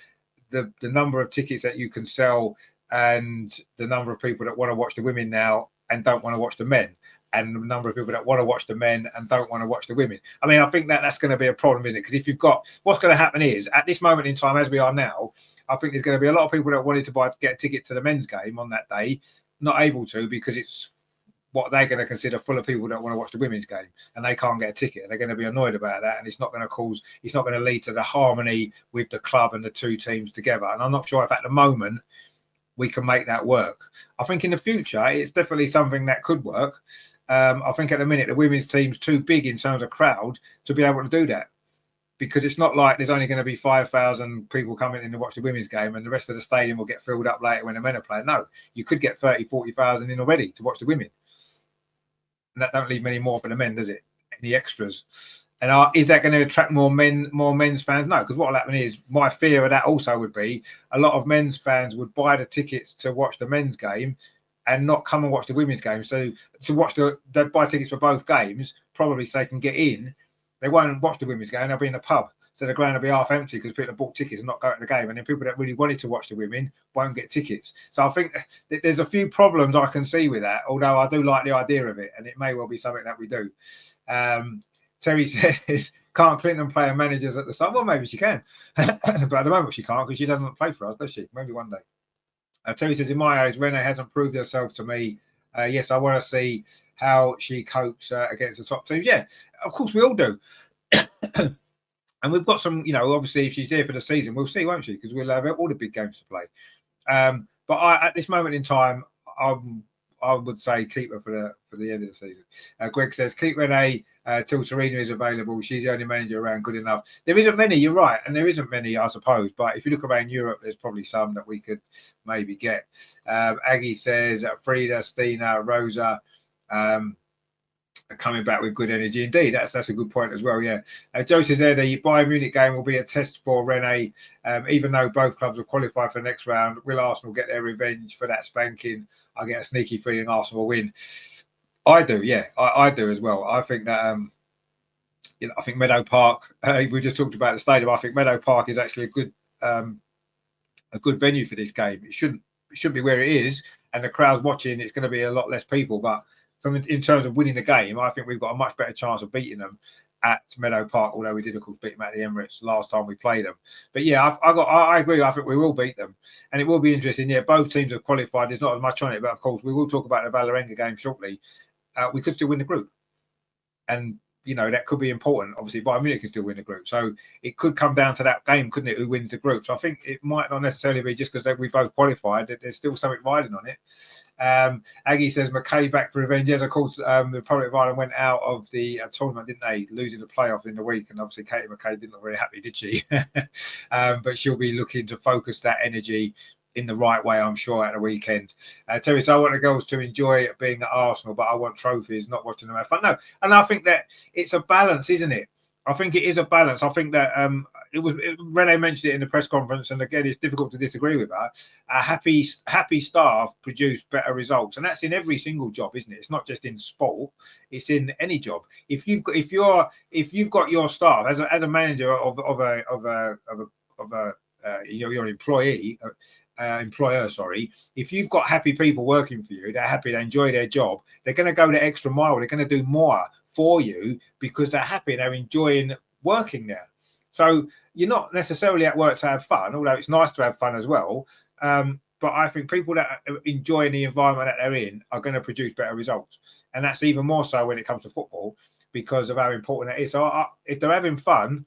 the number of tickets that you can sell and the number of people that want to watch the women now and don't want to watch the men, and the number of people that want to watch the men and don't want to watch the women. I mean, I think that's going to be a problem, isn't it? Because if you've got, what's going to happen is, at this moment in time, as we are now, I think there's going to be a lot of people that wanted to get a ticket to the men's game on that day, not able to because it's what they're going to consider full of people that want to watch the women's game and they can't get a ticket. They're going to be annoyed about that, and it's not going to lead to the harmony with the club and the two teams together. And I'm not sure if at the moment we can make that work. I think in the future, it's definitely something that could work. I think at the minute, the women's team's too big in terms of crowd to be able to do that. Because it's not like there's only going to be 5,000 people coming in to watch the women's game and the rest of the stadium will get filled up later when the men are playing. No, you could get 30, 40,000 in already to watch the women. And that don't leave many more for the men, does it? Any extras? And is that going to attract more men's fans? No, because what will happen is, my fear of that also would be a lot of men's fans would buy the tickets to watch the men's game and not come and watch the women's game. So to watch they buy tickets for both games, probably so they can get in. They won't watch the women's game. They'll be in a pub. So the ground will be half empty because people have bought tickets and not go to the game. And then people that really wanted to watch the women won't get tickets. So I think there's a few problems I can see with that, although I do like the idea of it. And it may well be something that we do. Terry says, can't Clinton play managers at the side? Well, maybe she can. But at the moment she can't because she doesn't play for us, does she? Maybe one day. Terry says, in my eyes, Renee hasn't proved herself to me. Yes, I want to see how she copes against the top teams. Yeah, of course we all do. And we've got some, obviously if she's there for the season, we'll see, won't she? Because we'll have all the big games to play. But at this moment in time, I would say keep her for the end of the season. Greg says, keep Renee till Serena is available. She's the only manager around good enough. There isn't many, you're right. And there isn't many, I suppose. But if you look around Europe, there's probably some that we could maybe get. Aggie says, Frida, Stina, Rosa, coming back with good energy. Indeed, that's a good point as well. Yeah. Joe says there, the Bayern Munich game will be a test for Renee. Even though both clubs will qualify for the next round, will Arsenal get their revenge for that spanking? I get a sneaky feeling Arsenal will win. I do, yeah. I do as well. I think that I think Meadow Park. We just talked about the stadium. I think Meadow Park is actually a good venue for this game. It shouldn't be where it is, and the crowd's watching. It's going to be a lot less people, but in terms of winning the game, I think we've got a much better chance of beating them at Meadow Park, although we did, of course, beat them at the Emirates last time we played them. But yeah, I agree. I think we will beat them, and it will be interesting. Yeah, both teams have qualified. There's not as much on it, but of course, we will talk about the Valerenga game shortly. We could still win the group, and that could be important. Obviously, Bayern Munich can still win the group, so it could come down to that game, couldn't it? Who wins the group? So I think it might not necessarily be just because we both qualified. There's still something riding on it. Aggie says McKay back for revenge. Yes, of course, the Republic of Ireland went out of the tournament, didn't they? Losing the playoff in the week, and obviously Katie McKay didn't look very happy, did she? But she'll be looking to focus that energy in the right way, I'm sure, at the weekend. Terry says, I want the girls to enjoy being at Arsenal, but I want trophies, not watching them have fun. No, and I think that it's a balance, isn't it? I think it is a balance. I think that Renee mentioned it in the press conference, and again, it's difficult to disagree with her. A happy staff produce better results, and that's in every single job, isn't it? It's not just in sport; it's in any job. If you've got your staff as a manager of your employer, sorry. If you've got happy people working for you, they're happy, they enjoy their job, they're going to go the extra mile. They're going to do more for you because they're happy, they're enjoying working there. So you're not necessarily at work to have fun, although it's nice to have fun as well. But I think people that enjoy the environment that they're in are going to produce better results. And that's even more so when it comes to football because of how important it is. So if they're having fun,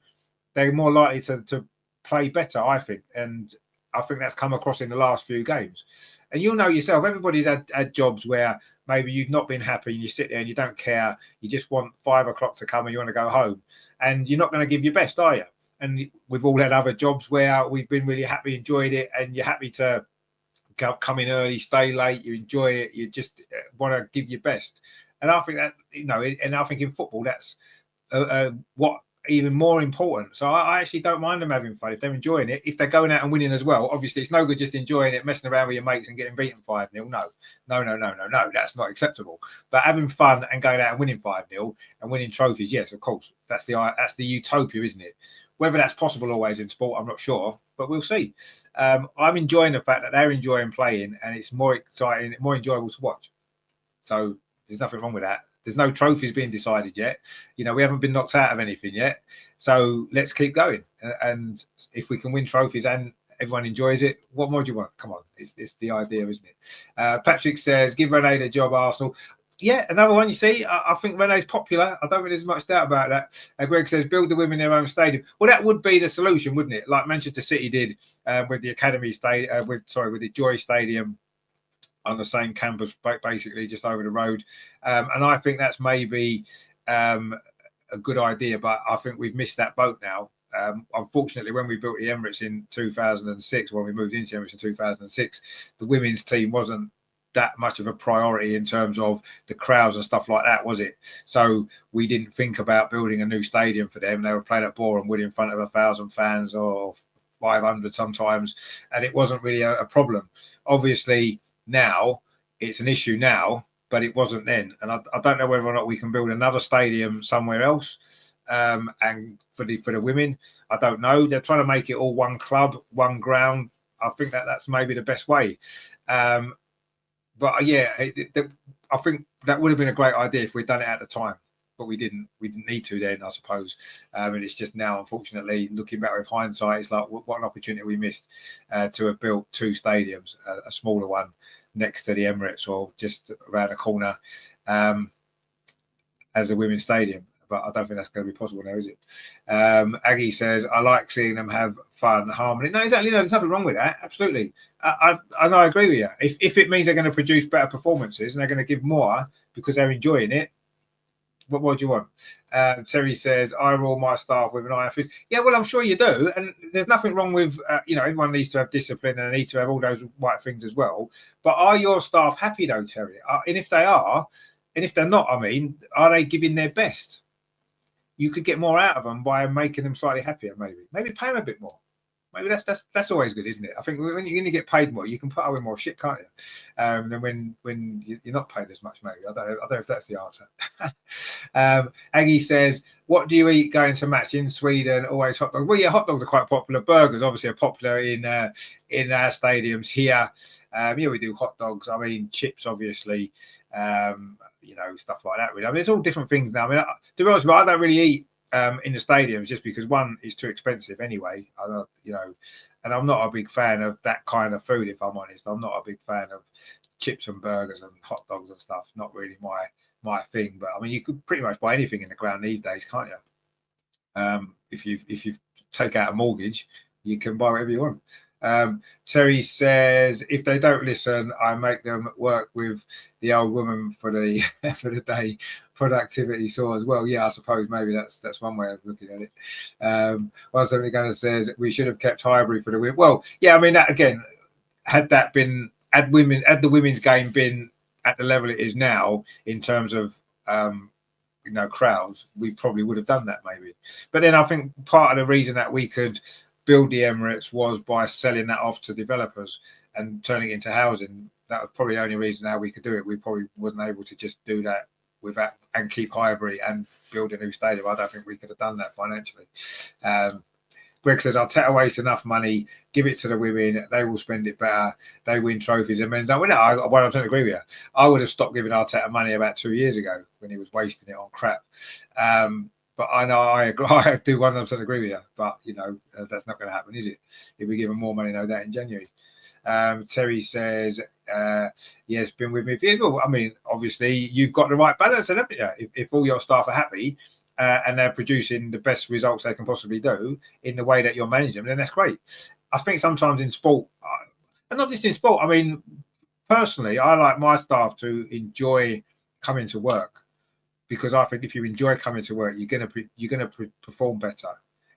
they're more likely to play better, I think. And I think that's come across in the last few games. And you'll know yourself, everybody's had jobs where maybe you've not been happy and you sit there and you don't care. You just want 5 o'clock to come and you want to go home. And you're not going to give your best, are you? And we've all had other jobs where we've been really happy, enjoyed it, and you're happy to come in early, stay late, you enjoy it, you just want to give your best. And I think that, and I think in football, that's what even more important. So I actually don't mind them having fun if they're enjoying it. If they're going out and winning as well, obviously it's no good just enjoying it, messing around with your mates and getting beaten 5-0. No, that's not acceptable. But having fun and going out and winning 5-0 and winning trophies, yes, of course, that's the utopia, isn't it? Whether that's possible always in sport, I'm not sure, but we'll see. I'm enjoying the fact that they're enjoying playing, and it's more exciting, more enjoyable to watch. So there's nothing wrong with that. There's no trophies being decided yet. We haven't been knocked out of anything yet. So let's keep going. And if we can win trophies and everyone enjoys it, what more do you want? Come on. It's the idea, isn't it? Patrick says, give Renee the job, Arsenal. Yeah, another one. You see, I think Renee's popular. I don't think there's much doubt about that. Greg says, build the women their own stadium. Well, that would be the solution, wouldn't it? Like Manchester City did with the Academy Stadium, with the Joy Stadium on the same campus, basically just over the road. And I think that's maybe a good idea, but I think we've missed that boat now. Unfortunately, when we built the Emirates in 2006, when we moved into Emirates in 2006, the women's team wasn't that much of a priority in terms of the crowds and stuff like that, was it? So we didn't think about building a new stadium for them. They were playing at Boreham Wood in front of 1,000 fans or 500 sometimes, and it wasn't really a problem. Obviously, now it's an issue now, but it wasn't then. And I don't know whether or not we can build another stadium somewhere else. And for the women, I don't know. They're trying to make it all one club, one ground. I think that's maybe the best way. But yeah, I think that would have been a great idea if we'd done it at the time, but we didn't need to then, I suppose. And it's just now, unfortunately, looking back with hindsight, it's like what an opportunity we missed to have built two stadiums, a smaller one next to the Emirates or just around the corner as a women's stadium. But I don't think that's going to be possible now, is it? Aggie says, I like seeing them have fun, harmony. No, exactly. No, there's nothing wrong with that. Absolutely. I agree with you. If it means they're going to produce better performances and they're going to give more because they're enjoying it, what do you want? Terry says, I rule my staff with an eye on fixture. Yeah, well, I'm sure you do. And there's nothing wrong with, everyone needs to have discipline and they need to have all those right things as well. But are your staff happy though, Terry? And if they are, and if they're not, are they giving their best? You could get more out of them by making them slightly happier, maybe pay them a bit more. Maybe that's always good, isn't it? I think when you're going to get paid more, you can put up with more shit, can't you? Than when you're not paid as much, maybe. I don't know if that's the answer. Aggie says, what do you eat going to match in Sweden? Always hot dogs. Well, yeah, hot dogs are quite popular. Burgers, obviously, are popular in our stadiums here. We do hot dogs. Chips, obviously. Stuff like that. Really. It's all different things now. To be honest, I don't really eat in the stadiums just because one is too expensive anyway. And I'm not a big fan of that kind of food. If I'm honest, I'm not a big fan of chips and burgers and hot dogs and stuff. Not really my thing. But you could pretty much buy anything in the ground these days, can't you? If you take out a mortgage, you can buy whatever you want. Terry says, if they don't listen, I make them work with the old woman for the day. Productivity saw as well. Yeah, I suppose maybe that's one way of looking at it. Well, somebody kind of says we should have kept Highbury for the win. Well, yeah, that again, had the women's game been at the level it is now in terms of crowds, we probably would have done that maybe. But then I think part of the reason that we could build the Emirates was by selling that off to developers and turning it into housing. That was probably the only reason how we could do it. We probably wasn't able to just do that without and keep Highbury and build a new stadium. I don't think we could have done that financially. Greg says, Arteta wastes enough money, give it to the women, they will spend it better, they win trophies. And men's, I don't agree with you. I would have stopped giving Arteta money about 2 years ago when he was wasting it on crap. But I know I agree. I do 100% agree with you. But, that's not going to happen, is it? If we give them more money, no doubt, in January. Terry says, yes, been with me for years. Well, obviously, you've got the right balance, haven't you? If all your staff are happy and they're producing the best results they can possibly do in the way that you're managing them, then that's great. I think sometimes in sport, and not just in sport, personally, I like my staff to enjoy coming to work. Because I think if you enjoy coming to work, you're gonna perform better.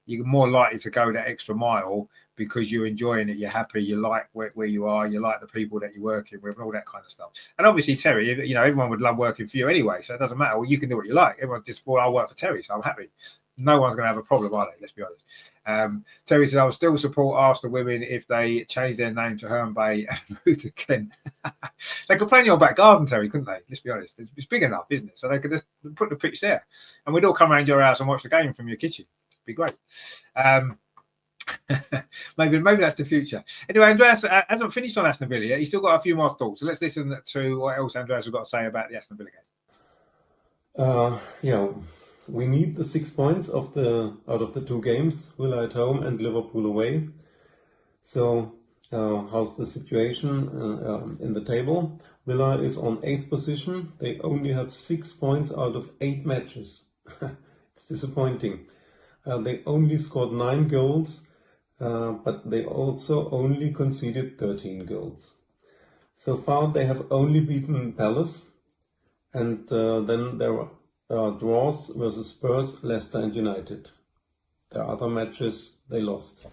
You're more likely to go that extra mile because you're enjoying it. You're happy. You like where you are. You like the people that you're working with, and all that kind of stuff. And obviously, Terry, everyone would love working for you anyway, so it doesn't matter. Well, you can do what you like. Everyone's just, I work for Terry, so I'm happy. No one's going to have a problem, are they? Let's be honest. Terry says, I will still support Arsenal women if they change their name to Herne Bay and move to Kent. They could play in your back garden, Terry, couldn't they? Let's be honest. It's big enough, isn't it? So they could just put the pitch there. And we'd all come around your house and watch the game from your kitchen. It'd be great. Maybe that's the future. Anyway, Andreas hasn't finished on Aston Villa yet. He's still got a few more thoughts. So let's listen to what else Andreas has got to say about the Aston Villa game. We need the 6 points out of the 2 games, Villa at home and Liverpool away. So how's the situation in the table? Villa is on 8th position. They only have 6 points out of 8 matches. It's disappointing. They only scored 9 goals, but they also only conceded 13 goals. So far, they have only beaten Palace, and then there are draws versus Spurs, Leicester, and United. Their other matches they lost.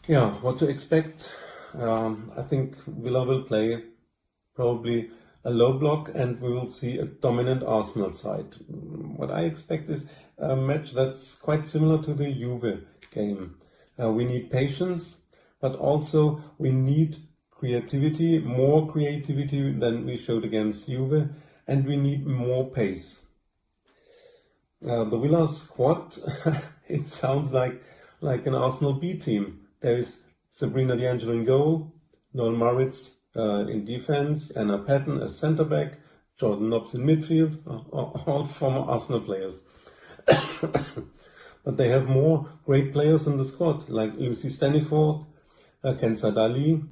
Yeah, what to expect? I think Villa will play probably a low block, and we will see a dominant Arsenal side. What I expect is a match that's quite similar to the Juve game. We need patience, but also we need creativity, more creativity than we showed against Juve, and we need more pace. The Villa squad, it sounds like an Arsenal B team. There is Sabrina D'Angelo in goal, Noel Maritz in defense, Anna Patton as centre-back, Jordan Nobbs in midfield, all former Arsenal players. But they have more great players in the squad, like Lucy Staniford, Kenza Dali,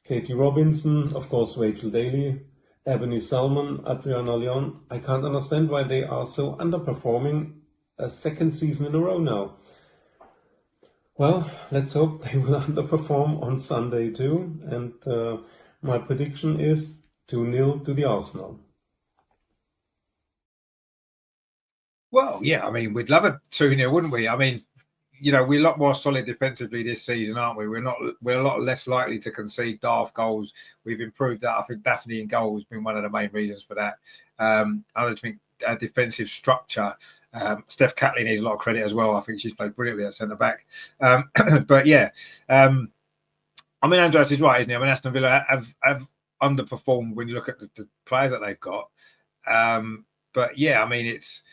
Katie Robinson, of course Rachel Daly, Ebony Salmon, Adriana Leon. I can't understand why they are so underperforming a second season in a row now. Well, let's hope they will underperform on Sunday too. And my prediction is 2-0 to the Arsenal. Well, yeah, I mean, we'd love a 2-0, wouldn't we? I mean, you know, we're a lot more solid defensively this season, aren't we? We're a lot less likely to concede daft goals. We've improved that. I think Daphne in goal has been one of the main reasons for that. I just think our defensive structure. Steph Catley needs a lot of credit as well. I think she's played brilliantly at centre back. But yeah, I mean, Andreas is right, isn't he? I mean, Aston Villa have underperformed when you look at the players that they've got. But yeah, I mean, it's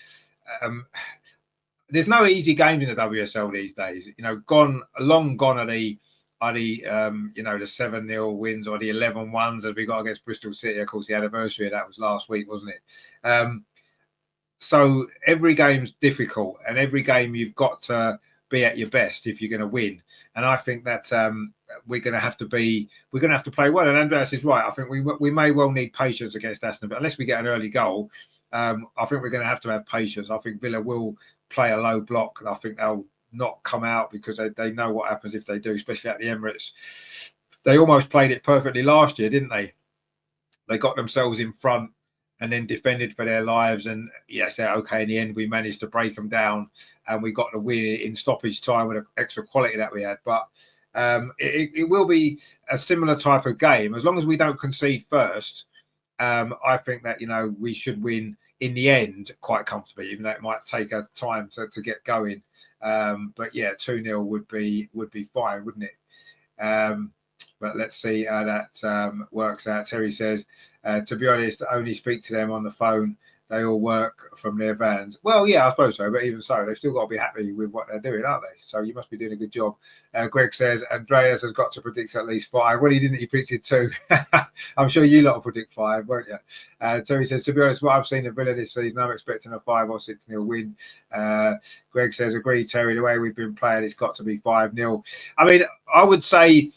there's no easy games in the WSL these days. You know, long gone are the you know, the 7-0 wins or the 11-1s as we got against Bristol City. Of course, the anniversary of that was last week, wasn't it? So every game's difficult, and every game you've got to be at your best if you're going to win. And I think that we're going to have to play well. And Andreas is right. I think we may well need patience against Aston, but unless we get an early goal, I think we're going to have patience. I think Villa will play a low block, and I think they'll not come out because they know what happens if they do, especially at the Emirates. They almost played it perfectly last year, didn't they? They got themselves in front and then defended for their lives. And yes, okay, in the end, we managed to break them down and we got the win in stoppage time with the extra quality that we had. But it will be a similar type of game. As long as we don't concede first, I think that, you know, we should win in the end quite comfortably, even though it might take a time to get going. But yeah, 2-0 would be fine, wouldn't it? But let's see how that works out. Terry says, to be honest, only speak to them on the phone. They all work from their vans. Well, yeah, I suppose so. But even so, they've still got to be happy with what they're doing, aren't they? So you must be doing a good job. Greg says, Andreas has got to predict at least 5. Well, he didn't. He predicted 2. I'm sure you lot will predict 5, won't you? Terry says, to be honest, what I've seen of Villa this season, I'm expecting a 5 or 6-0 win. Greg says, agree, Terry. The way we've been playing, it's got to be 5-0. I mean, I would say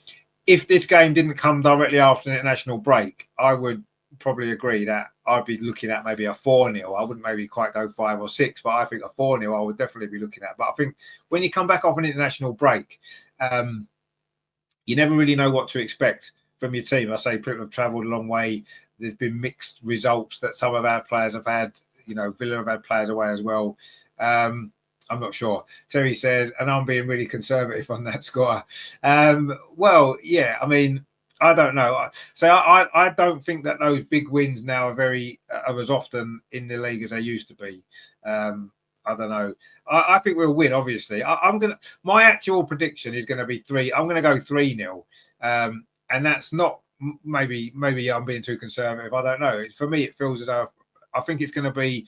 if this game didn't come directly after an international break, I would probably agree that I'd be looking at maybe a 4-0. I wouldn't maybe quite go 5 or 6, but I think a 4-0 I would definitely be looking at. But I think when you come back off an international break, you never really know what to expect from your team. I say people have travelled a long way. There's been mixed results that some of our players have had. You know, Villa have had players away as well. I'm not sure. Terry says, and I'm being really conservative on that score. Well, yeah, I mean, I don't know. So I don't think that those big wins now are as often in the league as they used to be. I don't know. I think we'll win, obviously. My actual prediction is going to be 3. I'm going to go 3-0. And that's not, maybe I'm being too conservative. I don't know. For me, it feels as though I think it's going to be,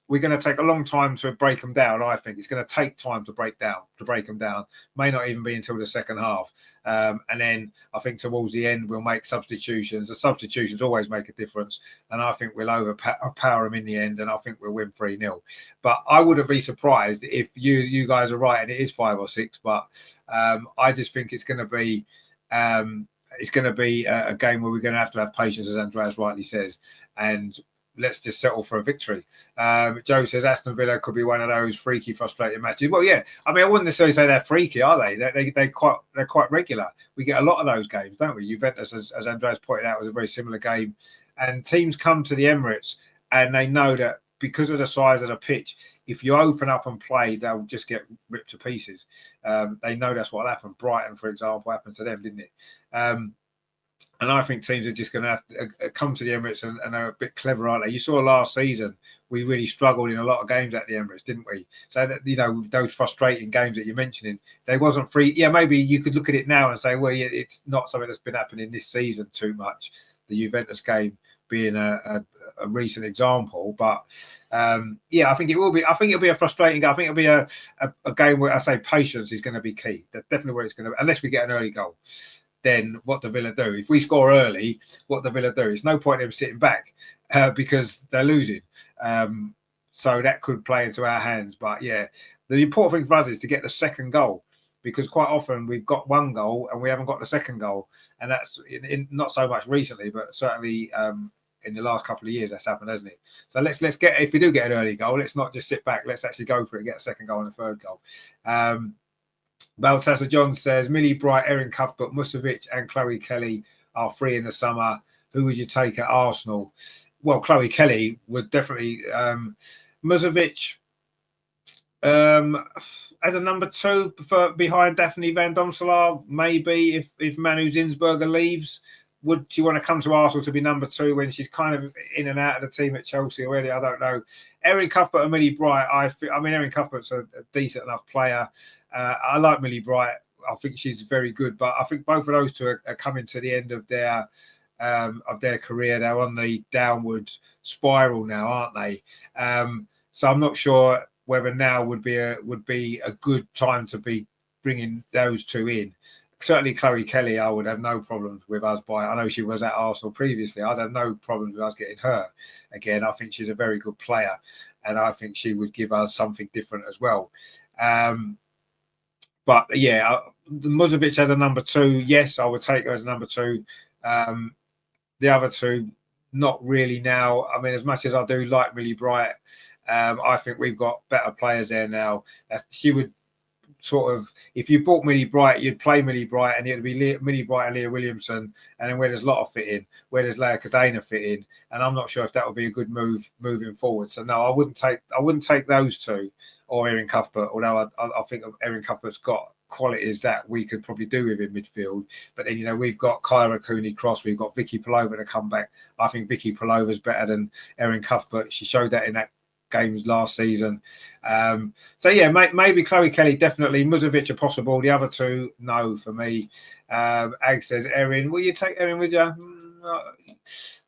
we're going to take a long time to break them down. I think it's going to take time to break them down. May not even be until the second half. And then I think towards the end, we'll make substitutions. The substitutions always make a difference. And I think we'll overpower them in the end. And I think we'll win 3-0. But I wouldn't be surprised if you guys are right and it is 5 or 6. But I just think it's going to be It's going to be a game where we're going to have patience, as Andreas rightly says, and let's just settle for a victory. Joe says Aston Villa could be one of those freaky, frustrating matches. Well, yeah, I mean, I wouldn't necessarily say they're freaky, are they? They're quite regular. We get a lot of those games, don't we? Juventus, as Andreas pointed out, was a very similar game, and teams come to the Emirates and they know that because of the size of the pitch, if you open up and play, they'll just get ripped to pieces. They know that's what happened. Brighton, for example, happened to them, didn't it? And I think teams are just going to have to come to the Emirates and are a bit clever, aren't they? You saw last season, we really struggled in a lot of games at the Emirates, didn't we? So, that, you know, those frustrating games that you're mentioning, they wasn't free. Yeah, maybe you could look at it now and say, well, yeah, it's not something that's been happening this season too much. The Juventus game being a recent example. But, yeah, I think it will be. I think it'll be a frustrating game. I think it'll be a game where I say patience is going to be key. That's definitely where it's going to be, unless we get an early goal. Then what do Villa do? If we score early, what do Villa do? It's no point in them sitting back because they're losing. So that could play into our hands. But yeah, the important thing for us is to get the second goal, because quite often we've got one goal and we haven't got the second goal. And that's not so much recently, but certainly in the last couple of years that's happened, hasn't it? So let's get, if we do get an early goal, let's not just sit back. Let's actually go for it, get a second goal and a third goal. Baltasar John says Millie Bright, Erin Cuthbert, Musovic and Chloe Kelly are free in the summer. Who would you take at Arsenal? Well, Chloe Kelly would definitely. Musovic as a number 2 behind Daphne Van Domselaar, maybe if Manu Zinsberger leaves. Would she want to come to Arsenal to be number 2 when she's kind of in and out of the team at Chelsea already? I don't know. Erin Cuthbert and Millie Bright, I mean, Erin Cuthbert's a decent enough player. I like Millie Bright. I think she's very good, but I think both of those two are coming to the end of their career. They're on the downward spiral now, aren't they? So I'm not sure whether now would be a good time to be bringing those two in. Certainly Chloe Kelly, I would have no problems with us buying. I know she was at Arsenal previously. I'd have no problems with us getting her again. I think she's a very good player, and I think she would give us something different as well. But yeah, Musovic as a number 2, yes, I would take her as a number 2. The other two, not really now. I mean, as much as I do like Millie Bright, I think we've got better players there now. She would sort of, if you bought Millie Bright, you'd play Millie Bright and it would be Millie Bright and Leah Williamson, and then where does Lotte fit in? Where does Leah Cadena fit in? And I'm not sure if that would be a good move moving forward. So no, I wouldn't take those two or Erin Cuthbert, although I think Erin Cuthbert's got qualities that we could probably do with in midfield. But then, you know, we've got Kyra Cooney-Cross, we've got Vicky Palova to come back. I think Vicky Palova's better than Erin Cuthbert. She showed that in that games last season. So yeah, maybe Chloe Kelly, definitely. Musovic are possible. The other two, no for me. Ag says Erin. Will you take Erin with you?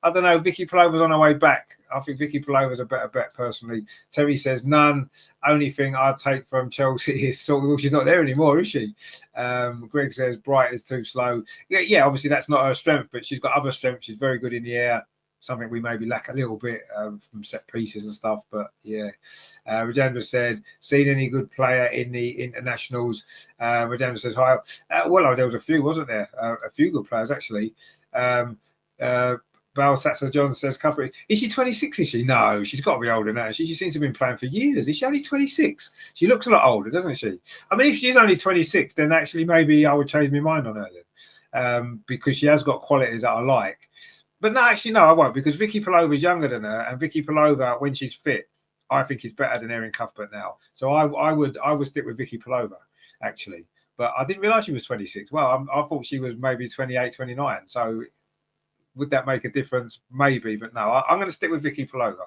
I don't know. Vicky Palova's on her way back. I think Vicky Palova's a better bet personally. Terry says none. Only thing I'd take from Chelsea is well, she's not there anymore, is she? Greg says Bright is too slow. Yeah, obviously that's not her strength, but she's got other strengths. She's very good in the air. Something we maybe lack a little bit from set pieces and stuff, but yeah. Rajendra said, seen any good player in the internationals? Rajendra says, hi. Well, there was a few, wasn't there? A few good players, actually. Baltasar John says, is she 26? Is she? No, she's got to be older now. She seems to have been playing for years. Is she only 26? She looks a lot older, doesn't she? I mean, if she's only 26, then actually maybe I would change my mind on her then, because she has got qualities that I like. But no, actually, no, I won't, because Vicky Palova is younger than her, and Vicky Palova, when she's fit, I think is better than Erin Cuthbert now. So I would stick with Vicky Palova, actually. But I didn't realise she was 26. Well, I thought she was maybe 28, 29. So would that make a difference? Maybe, but no, I'm going to stick with Vicky Palova.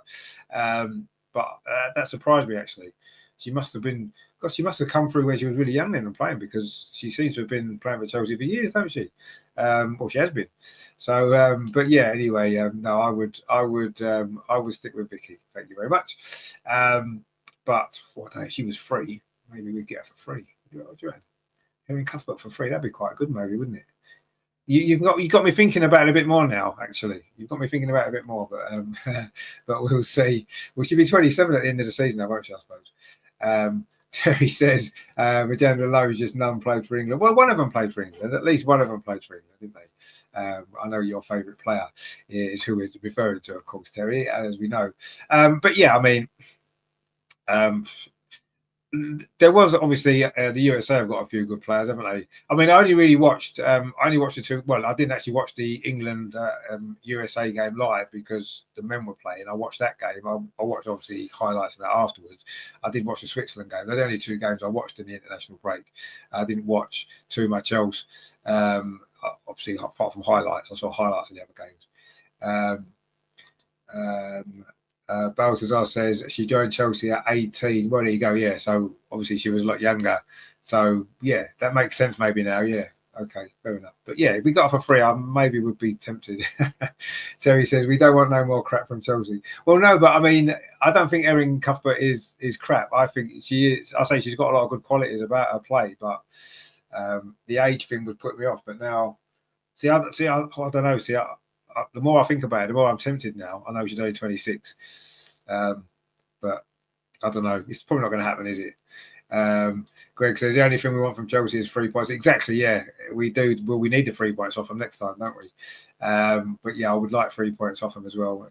But that surprised me, actually. She must have come through when she was really young then and playing, because she seems to have been playing for Chelsea for years, hasn't she? Well, she has been. So, but yeah, anyway, no, I would stick with Vicky. Thank you very much. But what if she was free? Maybe we'd get her for free. What do you reckon? Erin Cuthbert for free, that'd be quite good, maybe, wouldn't it? You got me thinking about it a bit more now. Actually, you've got me thinking about it a bit more. But but we'll see. Well, she'll be 27 at the end of the season, won't she? I suppose. Terry says, Majandra Lowe just none played for England. Well, one of them played for England. At least one of them played for England, didn't they? I know your favourite player is who is referring to, of course, Terry, as we know. But yeah, I mean, there was obviously the USA have got a few good players, haven't they? I mean, I only really watched. I only watched the two. Well, I didn't actually watch the England USA game live because the men were playing. I watched that game. I watched obviously highlights of that afterwards. I did watch the Switzerland game. They're the only two games I watched in the international break. I didn't watch too much else. Obviously, apart from highlights, I saw highlights of the other games. Baltazar says she joined Chelsea at 18. Well, there you go. Yeah, so obviously she was a lot younger. So yeah, that makes sense maybe now. Yeah, okay, fair enough. But yeah, if we got off for free, I maybe would be tempted. Terry says we don't want no more crap from Chelsea. Well, no, but I mean, I don't think Erin Cuthbert is crap. I think she is. I say she's got a lot of good qualities about her play, but the age thing would put me off. But now, I don't know. The more I think about it, the more I'm tempted now. I know she's only 26, but I don't know. It's probably not going to happen, is it? Greg says the only thing we want from Chelsea is 3 points. Exactly, yeah, we do. Well, we need the 3 points off them next time, don't we? But yeah, I would like 3 points off them as well. And,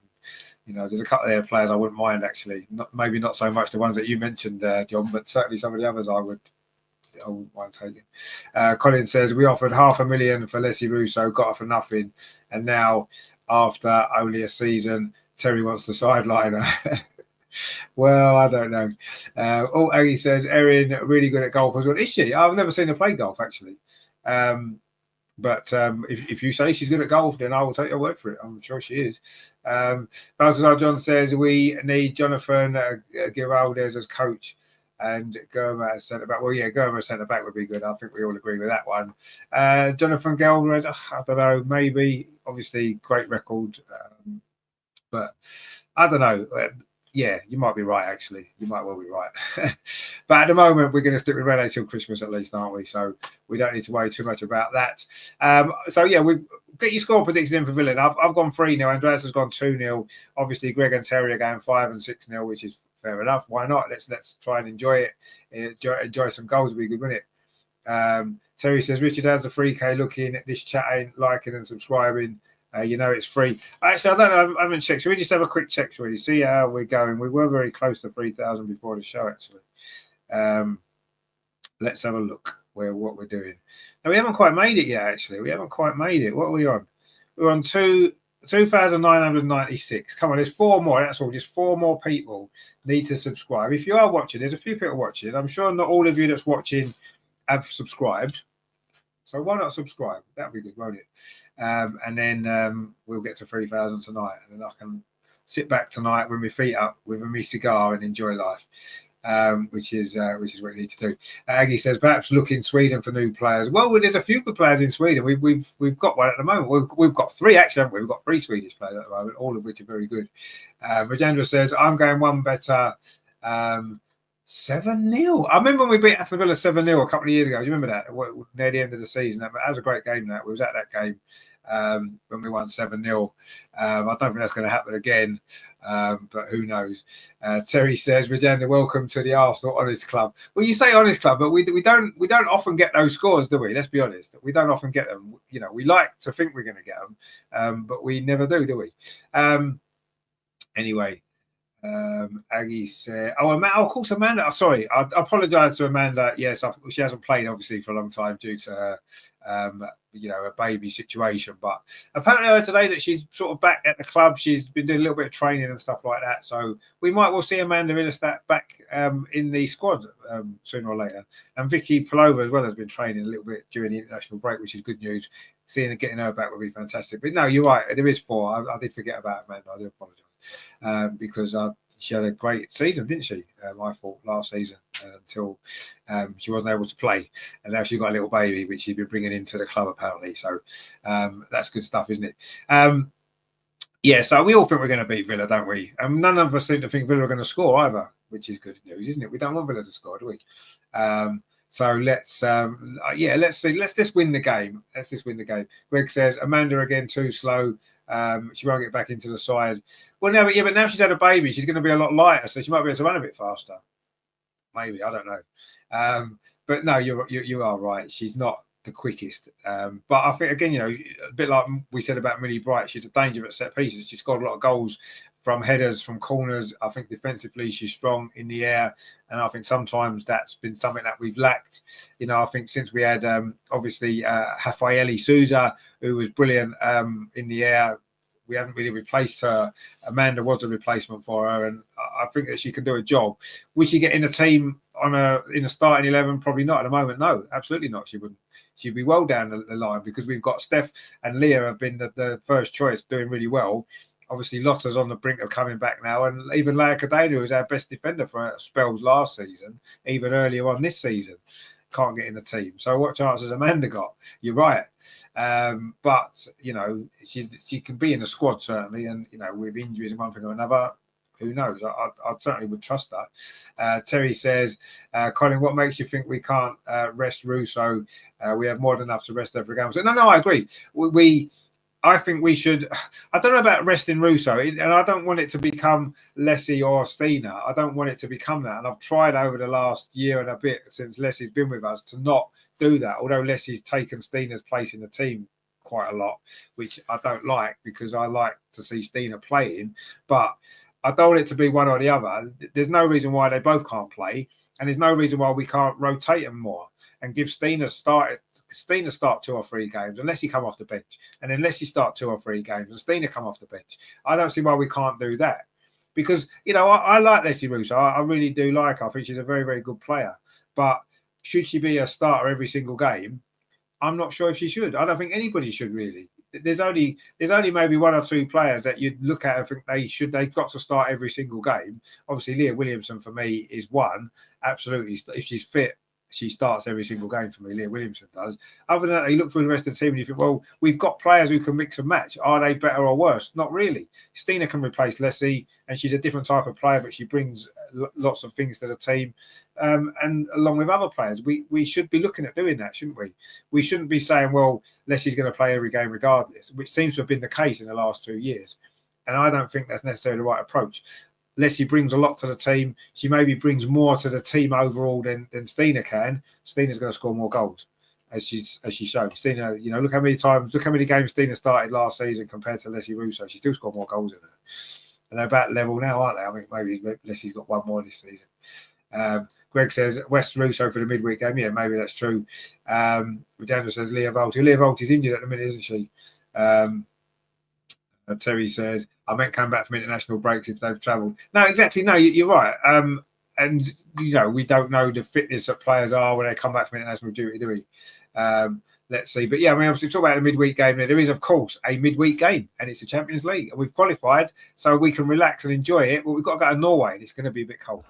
you know, there's a couple of their players I wouldn't mind actually. Maybe not so much the ones that you mentioned, John, but certainly some of the others I wouldn't mind taking. Colin says we offered $500,000 for Leslie Russo, got her for nothing, and now after only a season, Terry wants to sideline her. Well, I don't know. Aggie says Erin really good at golf as well. Is she? I've never seen her play golf actually. But if you say she's good at golf, then I will take your word for it. I'm sure she is. Balthazar John says we need Jonathan Giraldes as coach and Germa as centre back. Well, yeah, Germa as centre back would be good. I think we all agree with that one. Jonathan Galbraith, I don't know, maybe. Obviously, great record, but I don't know. Yeah, you might be right, actually. You might well be right. But at the moment, we're going to stick with Renee till Christmas at least, aren't we? So we don't need to worry too much about that. So, yeah, we've got your score predicted in for Villa. I've gone 3-0. Andreas has gone 2-0. Obviously, Greg and Terry are going 5 and 6-0, which is fair enough. Why not? Let's try and enjoy it. Enjoy some goals. Would be good, wouldn't it? Terry says, Richard has a 3K looking at this chat, ain't liking and subscribing. You know it's free. Actually, I don't know. I haven't checked. So we just have a quick check, shall we? See how we're going. We were very close to 3,000 before the show, actually. Let's have a look what we're doing. Now, we haven't quite made it yet, actually. We haven't quite made it. What are we on? We're on 2,996. Come on, there's 4 more. That's all. Just 4 more people need to subscribe. If you are watching, there's a few people watching. I'm sure not all of you that's watching have subscribed. So why not subscribe? That'd be good, won't it? And then we'll get to 3,000 tonight, and then I can sit back tonight with my feet up, with a cigar, and enjoy life, which is what you need to do. Aggie says perhaps look in Sweden for new players. Well, there's a few good players in Sweden. We've got one at the moment. We've got 3 actually, haven't we? We've got 3 Swedish players at the moment, all of which are very good. Rajendra says I'm going one better. 7-0. I remember when we beat Aston Villa 7-0 a couple of years ago. Do you remember that? Near the end of the season. That was a great game. That we was at that game when we won 7-0. I don't think that's going to happen again, but who knows? Terry says, Regenda, welcome to the Arsenal Honest Club. Well, you say Honest Club, but we don't often get those scores, do we? Let's be honest. We don't often get them. You know, we like to think we're going to get them, but we never do we? Anyway. Aggie said, of course, Amanda. Sorry, I apologise to Amanda. Yes, she hasn't played obviously for a long time due to her, a baby situation. But apparently, I heard today that she's sort of back at the club. She's been doing a little bit of training and stuff like that. So we might well see Amanda Ilestat back in the squad sooner or later. And Vicky Palova as well has been training a little bit during the international break, which is good news. Seeing and getting her back would be fantastic. But no, you're right. There is 4. I did forget about Amanda. I do apologise. Because she had a great season, didn't she? I thought last season until she wasn't able to play, and now she's got a little baby which she's been bringing into the club apparently. So that's good stuff, isn't it? Yeah. So we all think we're going to beat Villa, don't we? None of us seem to think Villa are going to score either, which is good news, isn't it? We don't want Villa to score, do we? So let's see. Let's just win the game. Greg says Amanda again too slow. She won't get back into the side. Well, no, but now she's had a baby. She's going to be a lot lighter, so she might be able to run a bit faster. maybe, I don't know. But no, you are right. She's not the quickest. But I think, again, you know, a bit like we said about Millie Bright, she's a danger at set pieces. She's got a lot of goals from headers, from corners. I think defensively she's strong in the air, and I think sometimes that's been something that we've lacked. You know, I think since we had obviously Rafaeli Souza, who was brilliant in the air, we haven't really replaced her. Amanda was a replacement for her, and I think that she can do a job. Would she get in a team in a starting 11? Probably not at the moment. No, absolutely not. She wouldn't. She'd be well down the line, because we've got Steph and Leah have been the first choice, doing really well. Obviously, Lotte's on the brink of coming back now, and even Leia Cadena, who was our best defender for spells last season, even earlier on this season, can't get in the team. So what chance has Amanda got? You're right. But, you know, she can be in the squad, certainly, and, you know, with injuries and one thing or another, who knows? I certainly would trust that. Terry says, Colin, what makes you think we can't rest Russo? We have more than enough to rest her for a game. So, no, I agree. I think we should. I don't know about resting Russo, and I don't want it to become Leslie or Stina. I don't want it to become that. And I've tried over the last year and a bit since Leslie's been with us to not do that. Although Leslie's taken Stina's place in the team quite a lot, which I don't like, because I like to see Stina playing. But I don't want it to be one or the other. There's no reason why they both can't play, and there's no reason why we can't rotate them more and give Stina start 2 or 3 games, unless he come off the bench, and then Leslie start 2 or 3 games and Stina come off the bench. I don't see why we can't do that, because, you know, I like Leslie Russo. I really do like her. I think she's a very, very good player. But should she be a starter every single game? I'm not sure if she should. I don't think anybody should, really. There's only maybe 1 or 2 players that you'd look at and think they've got to start every single game. Obviously, Leah Williamson for me is one. Absolutely, if she's fit, she starts every single game for me. Leah Williamson does. Other than that, you look through the rest of the team and you think, well, we've got players who can mix and match. Are they better or worse? Not really. Stina can replace Leslie, and she's a different type of player, but she brings lots of things to the team. And along with other players, we should be looking at doing that, shouldn't we? We shouldn't be saying, well, Leslie's going to play every game regardless, which seems to have been the case in the last 2 years. And I don't think that's necessarily the right approach. Leslie brings a lot to the team. She maybe brings more to the team overall than Stina can. Stina's going to score more goals, as she's shown. Stina, you know, look how many games Stina started last season compared to Leslie Russo. She still scored more goals than her. And they're about level now, aren't they? I think maybe Leslie's got 1 more this season. Greg says West Russo for the midweek game. Yeah, maybe that's true. Daniel says Leah Volti. Leah Volti's injured at the minute, isn't she? Terry says, I meant come back from international breaks if they've travelled. No, exactly. No, you're right. And, you know, we don't know the fitness that players are when they come back from international duty, do we? Let's see. But, yeah, I mean, obviously, talk about the midweek game. There is, of course, a midweek game, and it's the Champions League. And we've qualified, so we can relax and enjoy it. But we've got to go to Norway, and it's going to be a bit cold.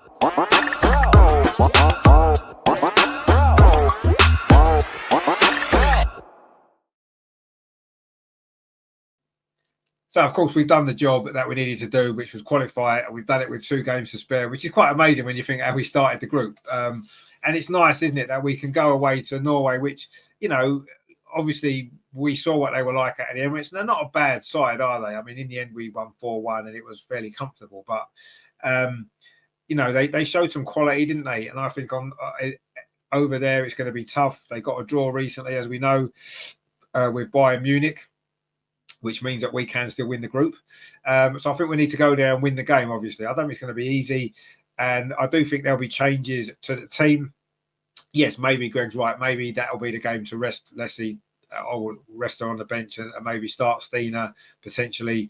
So, of course, we've done the job that we needed to do, which was qualify, and we've done it with 2 games to spare, which is quite amazing when you think how we started the group. And it's nice, isn't it, that we can go away to Norway, which, you know, obviously we saw what they were like at the Emirates, and they're not a bad side, are they? I mean, in the end, we won 4-1, and it was fairly comfortable. But, you know, they showed some quality, didn't they? And I think over there, it's going to be tough. They got a draw recently, as we know, with Bayern Munich, which means that we can still win the group. So I think we need to go there and win the game, obviously. I don't think it's going to be easy. And I do think there'll be changes to the team. Yes, maybe Greg's right. Maybe that'll be the game to rest Leslie or rest her on the bench and maybe start Stina, potentially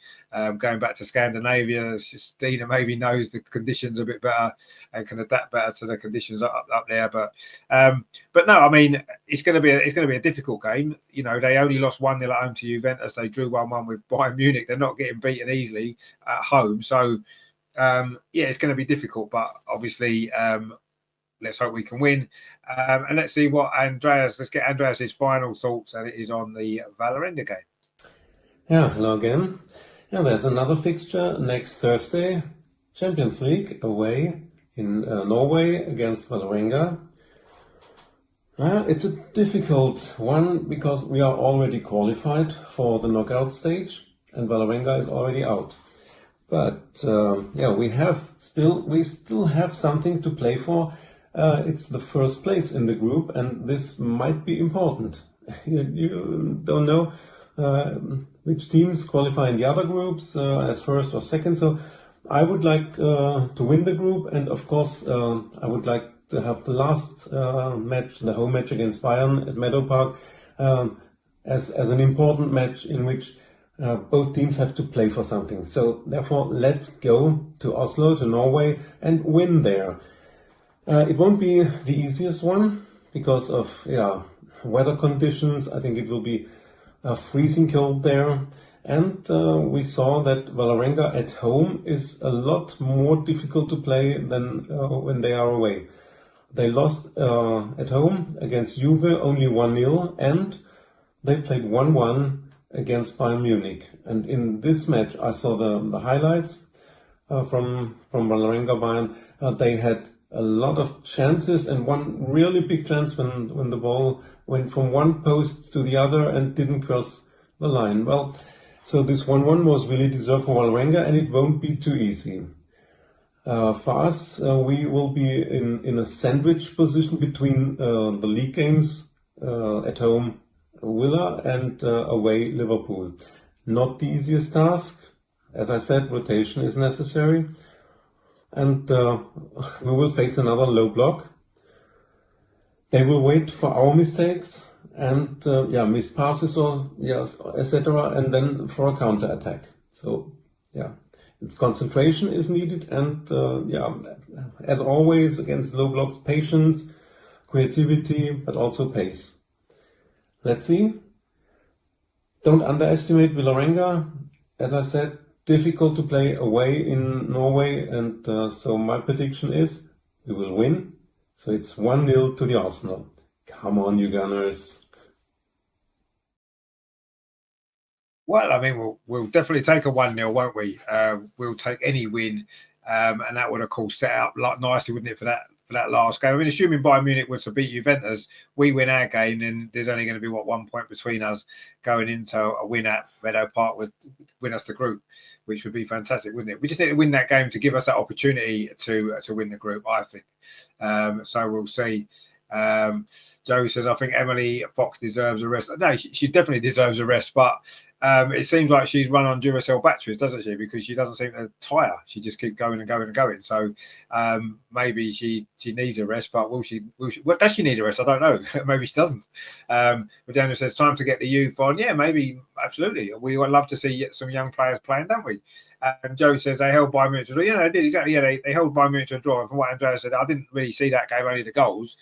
going back to Scandinavia. Stina maybe knows the conditions a bit better and can adapt better to the conditions up there. But no, I mean, it's going to be a difficult game. You know, they only lost 1-0 at home to Juventus. They drew 1-1 with Bayern Munich. They're not getting beaten easily at home. So yeah, it's going to be difficult. But obviously, let's hope we can win. And let's see let's get Andreas's final thoughts, and it is on the Valerenga game. Yeah, hello again. Yeah, there's another fixture next Thursday, Champions League away in Norway against Valerenga. It's a difficult one because we are already qualified for the knockout stage and Valerenga is already out. But yeah, we still have something to play for. it's the first place in the group, and this might be important. You don't know which teams qualify in the other groups as first or second. So I would like to win the group, and of course I would like to have the last match, the home match against Bayern at Meadow Park, as an important match in which both teams have to play for something. So therefore, let's go to Oslo, to Norway, and win there. It won't be the easiest one because of weather conditions. I think it will be freezing cold there. And we saw that Valerenga at home is a lot more difficult to play than when they are away. They lost at home against Juve only 1-0, and they played 1-1 against Bayern Munich. And in this match, I saw the highlights from Valerenga Bayern. They had a lot of chances, and one really big chance when the ball went from one post to the other and didn't cross the line. Well, so this 1-1 was really deserved for Valerenga, and it won't be too easy. For us, we will be in a sandwich position between the league games at home Villa and away Liverpool. Not the easiest task. As I said, rotation is necessary. And we will face another low block. They will wait for our mistakes and missed passes or etc. and then for a counter attack. So its concentration is needed, and as always against low blocks, patience, creativity, but also pace. Let's see. Don't underestimate Valerenga. As I said, difficult to play away in Norway, and so my prediction is we will win. So it's 1-0 to the Arsenal. Come on, you Gunners. Well, I mean, we'll definitely take a 1-0, won't we? We'll take any win, and that would, of course, set up nicely, wouldn't it, for that last game? I mean, assuming Bayern Munich was to beat Juventus, we win our game, then there's only going to be 1 point between us going into a win at Meadow Park would win us the group, which would be fantastic, wouldn't it? We just need to win that game to give us that opportunity to win the group, I think. So we'll see. Joe says, I think Emily Fox deserves a rest. No, she definitely deserves a rest, but it seems like she's run on Duracell batteries, doesn't she? Because she doesn't seem to tire. She just keeps going and going and going. So maybe she needs a rest, but will she? Well, does she need a rest? I don't know. Maybe she doesn't. But Daniel says, time to get the youth on. Yeah, maybe, absolutely. We would love to see some young players playing, don't we? And Joe says they held Bayern Munich to a draw. Yeah, they did, exactly. Yeah, they held Bayern Munich to a draw. And from what Andrea said, I didn't really see that game, only the goals.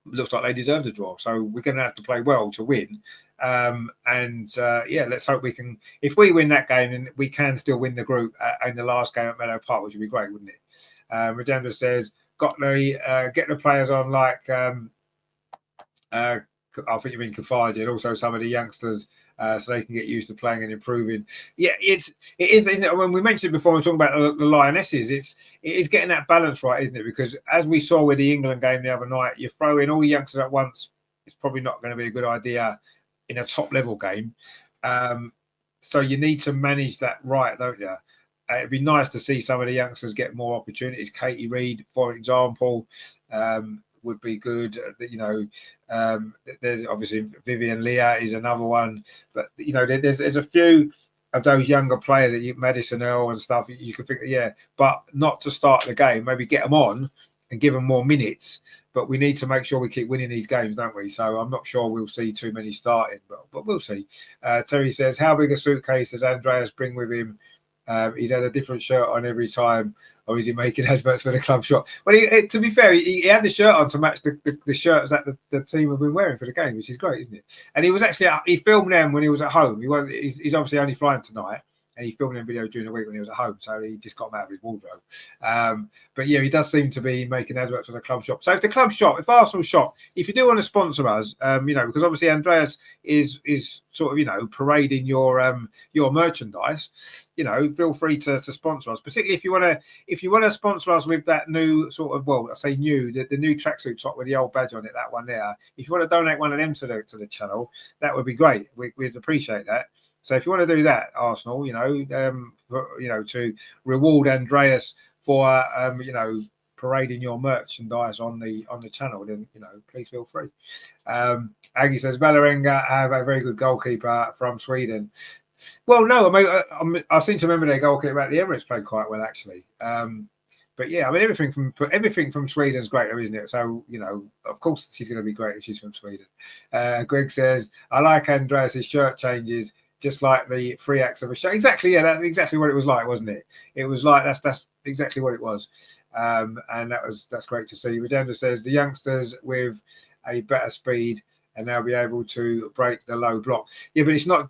Looks like they deserved a draw, so we're going to have to play well to win. Let's hope we can. If we win that game, then we can still win the group in the last game at Meadow Park, which would be great, wouldn't it? Redemptor says, get the players on like I think you mean Kafadi, and also some of the youngsters, so they can get used to playing and improving. Yeah, it is, isn't it? When we mentioned it before, we were talking about the Lionesses. It is getting that balance right, isn't it? Because as we saw with the England game the other night, you throw in all the youngsters at once, it's probably not going to be a good idea in a top level game. So you need to manage that right, don't you? It'd be nice to see some of the youngsters get more opportunities. Katie Reid, for example, would be good. There's obviously Vivian Leah is another one, but there's a few of those younger players that Madison Earl and stuff. You can think, but not to start the game. Maybe get them on and give them more minutes. But we need to make sure we keep winning these games, don't we? So I'm not sure we'll see too many starting, but we'll see. Terry says, how big a suitcase does Andreas bring with him? He's had a different shirt on every time, or is he making adverts for the club shop? Well, to be fair, he had the shirt on to match the shirts that the team have been wearing for the game, which is great, isn't it? And he was actually he filmed them when he was at home. He's obviously only flying tonight, and he filmed them videos during the week when he was at home, so he just got them out of his wardrobe. But yeah, he does seem to be making adverts for the club shop. So if Arsenal shop, if you do want to sponsor us, because obviously Andreas is sort of parading your merchandise. Feel free to sponsor us, particularly if you want to sponsor us with that new sort of, well, I say new, the new tracksuit top with the old badge on it, that one there. If you want to donate one of them to the channel, that would be great. We'd appreciate that. So if you want to do that, Arsenal, to reward Andreas for parading your merchandise on the channel, then please feel free. Aggie says Valerenga have a very good goalkeeper from Sweden. Well, no, I seem to remember their goalkeeper at the Emirates played quite well actually. But yeah, I mean everything from Sweden is great, though, isn't it? So of course she's going to be great if she's from Sweden. Greg says I like Andreas's shirt changes, just like the free acts of a show. Exactly, yeah, that's exactly what it was like, wasn't it? It was like that's exactly what it was, and that's great to see. Regenda says the youngsters with a better speed and they'll be able to break the low block. Yeah, but it's not.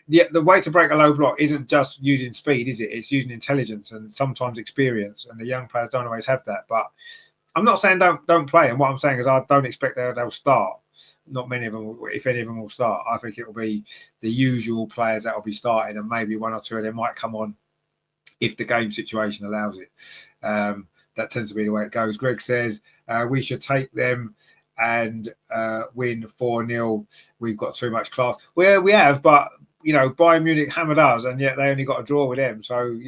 The way to break a low block isn't just using speed, is it? It's using intelligence and sometimes experience, and the young players don't always have that. But I'm not saying don't play, and what I'm saying is I don't expect they'll start. Not many of them, if any of them will start. I think it will be the usual players that will be starting, and maybe one or two of them might come on if the game situation allows it. That tends to be the way it goes. Greg says we should take them and win 4-0. We've got too much class. Well, we have, but Bayern Munich hammered us, and yet they only got a draw with them. So,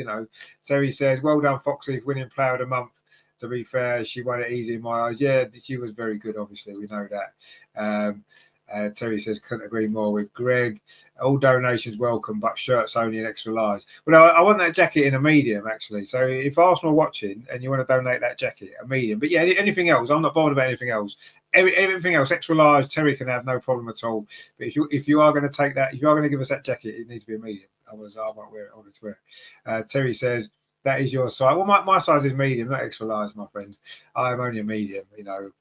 Terry says, well done, Foxy, for winning Player of the Month. To be fair, she won it easy in my eyes. Yeah, she was very good, obviously. We know that. Terry says, couldn't agree more with Greg. All donations welcome, but shirts only and extra large. Well, I want that jacket in a medium, actually. So if Arsenal are watching and you want to donate that jacket, a medium. But yeah, anything else, I'm not bothered about anything else. Everything else, extra large, Terry can have no problem at all. But if you are going to take that, if you are going to give us that jacket, it needs to be a medium. Otherwise, I won't wear it. I want to wear it. Terry says, that is your size. Well, my size is medium, not extra large, my friend. I'm only a medium,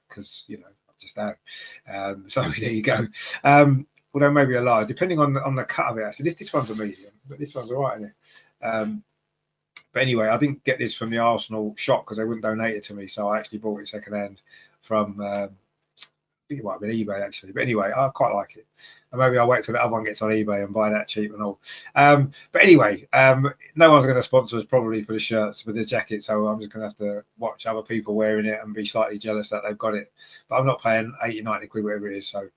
because, I just am. So there you go. Although maybe a large, depending on the cut of it. Actually, this one's a medium, but this one's all right, isn't it? But anyway, I didn't get this from the Arsenal shop because they wouldn't donate it to me. So I actually bought it secondhand from, I think it might have been eBay actually. But anyway, I quite like it. And maybe I'll wait till the other one gets on eBay and buy that cheap and all. But anyway, no one's going to sponsor us probably for the shirts, with the jacket. So I'm just going to have to watch other people wearing it and be slightly jealous that they've got it. But I'm not paying 80, 90 quid, whatever it is. So,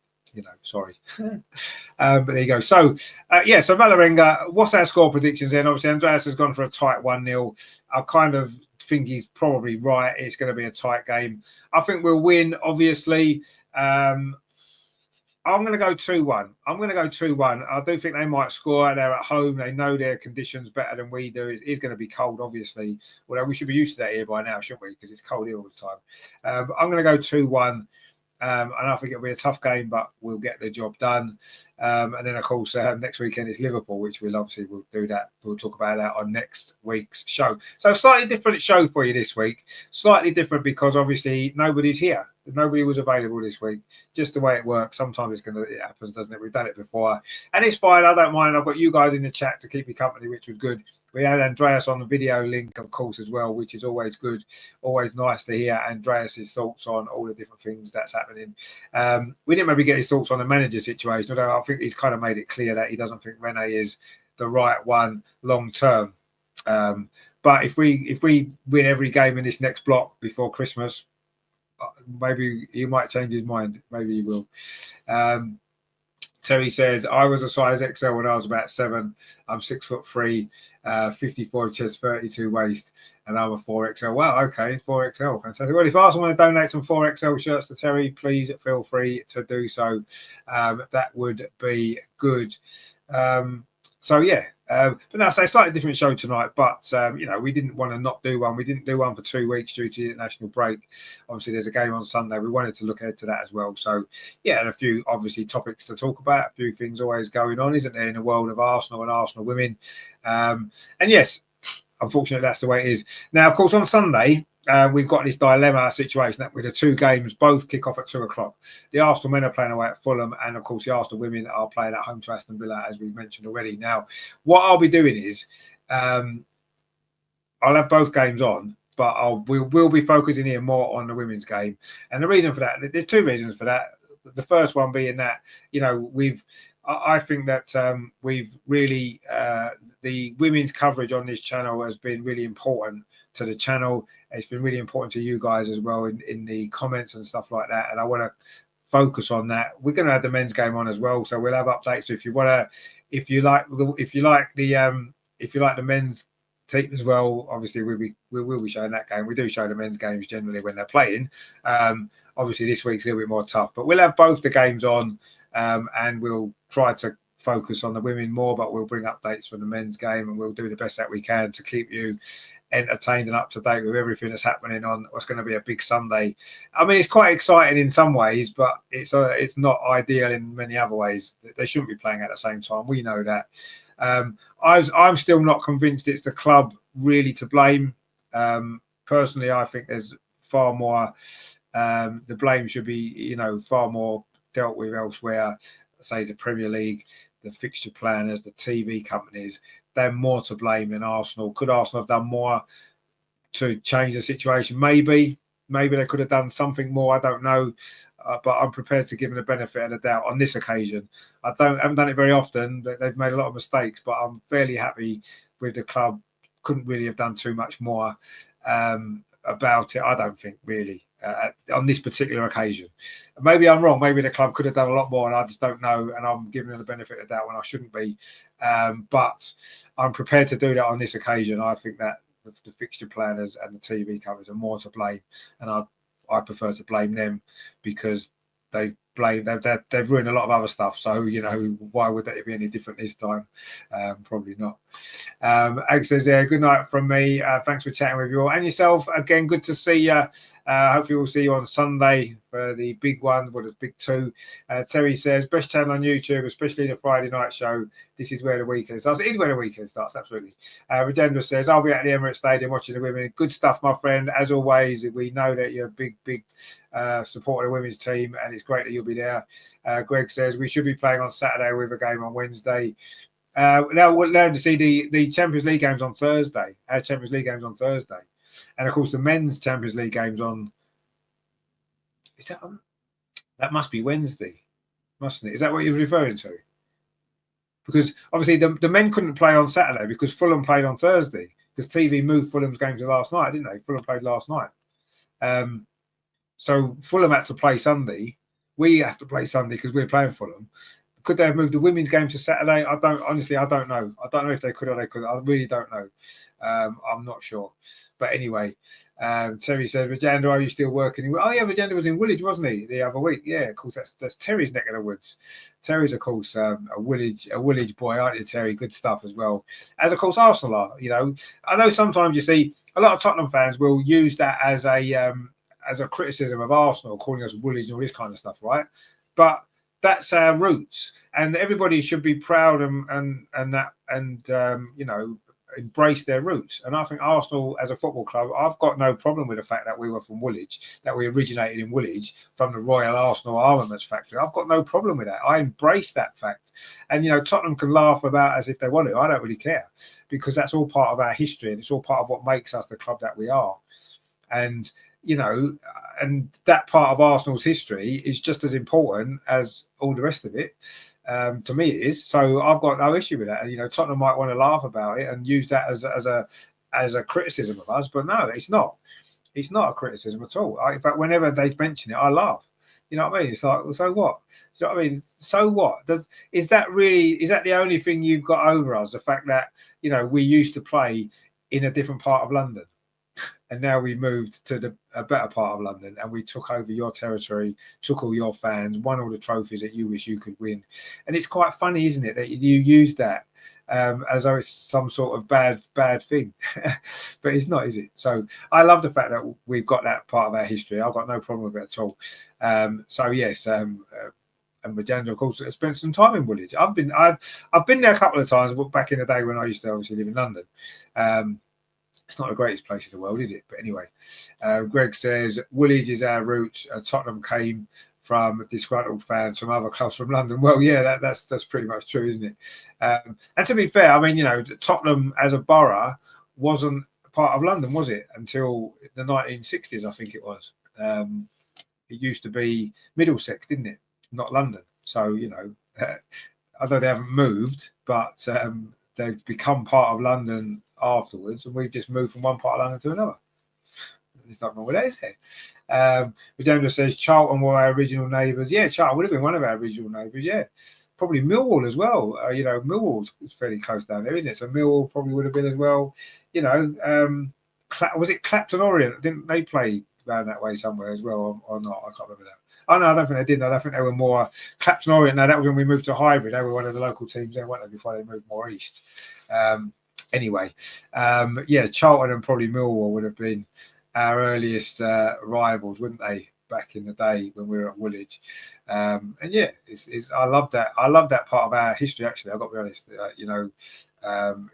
sorry. But there you go. So, so Valerenga, what's our score predictions then? Obviously, Andreas has gone for a tight 1-0. I kind of think he's probably right. It's going to be a tight game. I think we'll win, obviously. I'm going to go 2-1. I do think they might score. They're at home. They know their conditions better than we do. It's going to be cold, obviously. Although we should be used to that here by now, shouldn't we? Because it's cold here all the time. But I'm going to go 2-1. And I think it'll be a tough game, but we'll get the job done. And then, of course, next weekend is Liverpool, which we'll do that. We'll talk about that on next week's show. So, a slightly different show for you this week. Slightly different because obviously nobody's here. Nobody was available this week. Just the way it works. Sometimes it happens, doesn't it? We've done it before, and it's fine. I don't mind. I've got you guys in the chat to keep me company, which was good. We had Andreas on the video link, of course, as well, which is always good. Always nice to hear Andreas's thoughts on all the different things that's happening. We didn't maybe get his thoughts on the manager situation, although I think he's kind of made it clear that he doesn't think Renee is the right one long term. But if we win every game in this next block before Christmas, maybe he might change his mind. Maybe he will. Terry says, I was a size XL when I was about 7. I'm 6'3", 54 chest, 32 waist, and I'm a 4XL. Wow, okay, 4XL. Fantastic. Well, if Arsenal want to donate some 4XL shirts to Terry, please feel free to do so. That would be good. But no, so it's slightly different show tonight. But we didn't want to not do one. We didn't do one for 2 weeks due to the international break. Obviously, there's a game on Sunday. We wanted to look ahead to that as well. So and a few obviously topics to talk about. A few things always going on, isn't there, in the world of Arsenal and Arsenal women? And yes, unfortunately, that's the way it is. Now, of course, on Sunday, we've got this dilemma situation that with the 2 games both kick off at 2:00. The Arsenal men are playing away at Fulham, and of course the Arsenal women are playing at home to Aston Villa, as we've mentioned already. Now, what I'll be doing is I'll have both games on, but we'll be focusing here more on the women's game. And the reason for that, there's 2 reasons for that. The first one being that I think that we've really the women's coverage on this channel has been really important to the channel. It's been really important to you guys as well in the comments and stuff like that. And I want to focus on that. We're going to have the men's game on as well, so we'll have updates. So if you like the men's team as well. Obviously, we will be showing that game. We do show the men's games generally when they're playing. Obviously, this week's a little bit more tough, but we'll have both the games on, and we'll try to focus on the women more, but we'll bring updates from the men's game, and we'll do the best that we can to keep you entertained and up to date with everything that's happening on what's going to be a big Sunday. I mean, it's quite exciting in some ways, but it's not ideal in many other ways. They shouldn't be playing at the same time. We know that. I'm still not convinced it's the club really to blame. Personally, I think there's far more. The blame should be, far more dealt with elsewhere. Say the Premier League, the fixture planners, the TV companies. They're more to blame than Arsenal. Could Arsenal have done more to change the situation? Maybe they could have done something more. I don't know, but I'm prepared to give them the benefit of the doubt on this occasion. I haven't done it very often. They've made a lot of mistakes, but I'm fairly happy with the club. Couldn't really have done too much more about it. I don't think really on this particular occasion. Maybe I'm wrong. Maybe the club could have done a lot more, and I just don't know. And I'm giving them the benefit of the doubt when I shouldn't be. But I'm prepared to do that on this occasion. I think that the fixture planners and the TV companies are more to blame, and I prefer to blame them because they've ruined a lot of other stuff. So why would that be any different this time? Probably not. Ag says there, good night from me. Thanks for chatting with you all and yourself again. Good to see you. Hopefully we'll see you on Sunday for the big one, the big two. Terry says, best channel on YouTube, especially the Friday night show. This is where the weekend starts. It is where the weekend starts, absolutely. Regenda says, I'll be at the Emirates Stadium watching the women. Good stuff, my friend. As always, we know that you're a big supporter of the women's team, and it's great that you'll be there. Greg says, we should be playing on Saturday with a game on Wednesday. Now we'll learn to see the Champions League games on Thursday. Our Champions League games on Thursday. And of course, the men's Champions League games on. Is that on? That must be Wednesday, mustn't it? Is that what you're referring to? Because obviously the men couldn't play on Saturday because Fulham played on Thursday because TV moved Fulham's game to last night, didn't they? Fulham played last night. So Fulham had to play Sunday. We have to play Sunday because we're playing Fulham. Could they have moved the women's game to Saturday? I don't know. I don't know if they could or they couldn't. I really don't know. I'm not sure. But anyway, Terry says, Regenda, are you still working? Oh, yeah, Regenda was in Woolwich, wasn't he, the other week? Yeah, of course, that's Terry's neck of the woods. Terry's, of course, a Woolwich boy, aren't you, Terry? Good stuff as well. As, of course, Arsenal are, I know sometimes you see a lot of Tottenham fans will use that as a criticism of Arsenal, calling us Woolwich and all this kind of stuff, right? But that's our roots, and everybody should be proud and embrace their roots. And I think Arsenal, as a football club, I've got no problem with the fact that we were from Woolwich, that we originated in Woolwich from the Royal Arsenal Armaments Factory. I've got no problem with that. I embrace that fact. And Tottenham can laugh about as if they want to. I don't really care because that's all part of our history and it's all part of what makes us the club that we are. And and that part of Arsenal's history is just as important as all the rest of it. To me, it is. So I've got no issue with that. And, Tottenham might want to laugh about it and use that as a criticism of us, but no, it's not. It's not a criticism at all. In fact, whenever they mention it, I laugh. You know what I mean? It's like, well, so what? You know what I mean? So what? Is that the only thing you've got over us? The fact that, we used to play in a different part of London. And now we moved to a better part of London and we took over your territory, took all your fans, won all the trophies that you wish you could win. And it's quite funny, isn't it, that you use that as though it's some sort of bad thing. But it's not, is it? So I love the fact that we've got that part of our history. I've got no problem with it at all. So, yes, and Regenda, of course, has spent some time in Woolwich. I've been there a couple of times back in the day when I used to obviously live in London. It's not the greatest place in the world, is it? But anyway, Greg says, Woolwich is our roots. Tottenham came from disgruntled fans from other clubs from London. Well, yeah, that's pretty much true, isn't it? And to be fair, I mean, Tottenham as a borough wasn't part of London, was it? Until the 1960s, I think it was. It used to be Middlesex, didn't it? Not London. So, although they haven't moved, but they've become part of London afterwards, and we've just moved from one part of London to another. There's nothing wrong with that, is there? Regenda says Charlton were our original neighbours. Yeah, Charlton would have been one of our original neighbours, yeah. probably Millwall as well. Millwall's fairly close down there, isn't it? So Millwall probably would have been as well. Was it Clapton Orient? Didn't they play around that way somewhere as well, or not? I can't remember that. Oh no, I don't think they did. I don't think they were more Clapton Orient. No, that was when we moved to Highbury. They were one of the local teams there, weren't they, before they moved more east. Anyway, Charlton and probably Millwall would have been our earliest rivals, wouldn't they? Back in the day when we were at Woolwich, I love that. I love that part of our history. Actually, I've got to be honest.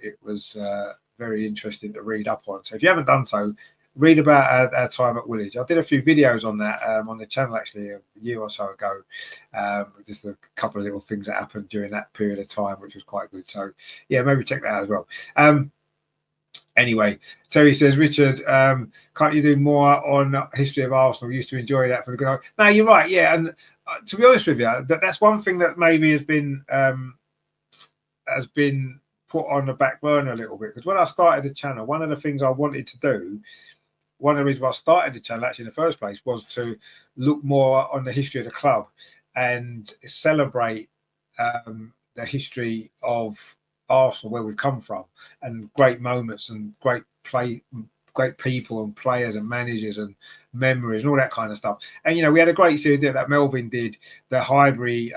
It was very interesting to read up on. So if you haven't done so, read about our time at Woolwich. I did a few videos on that on the channel actually a year or so ago. Just a couple of little things that happened during that period of time, which was quite good. So yeah, maybe check that out as well. Anyway, Terry says, Richard, can't you do more on history of Arsenal? We used to enjoy that for the good old. No, you're right. Yeah, and to be honest with you, that's one thing that maybe has been put on the back burner a little bit. Because when I started the channel, one of the things I wanted to do, one of the reasons why I started the channel actually in the first place, was to look more on the history of the club and celebrate the history of Arsenal, where we've come from, and great moments and great people and players and managers and memories and all that kind of stuff. And we had a great series that Melvin did, the Highbury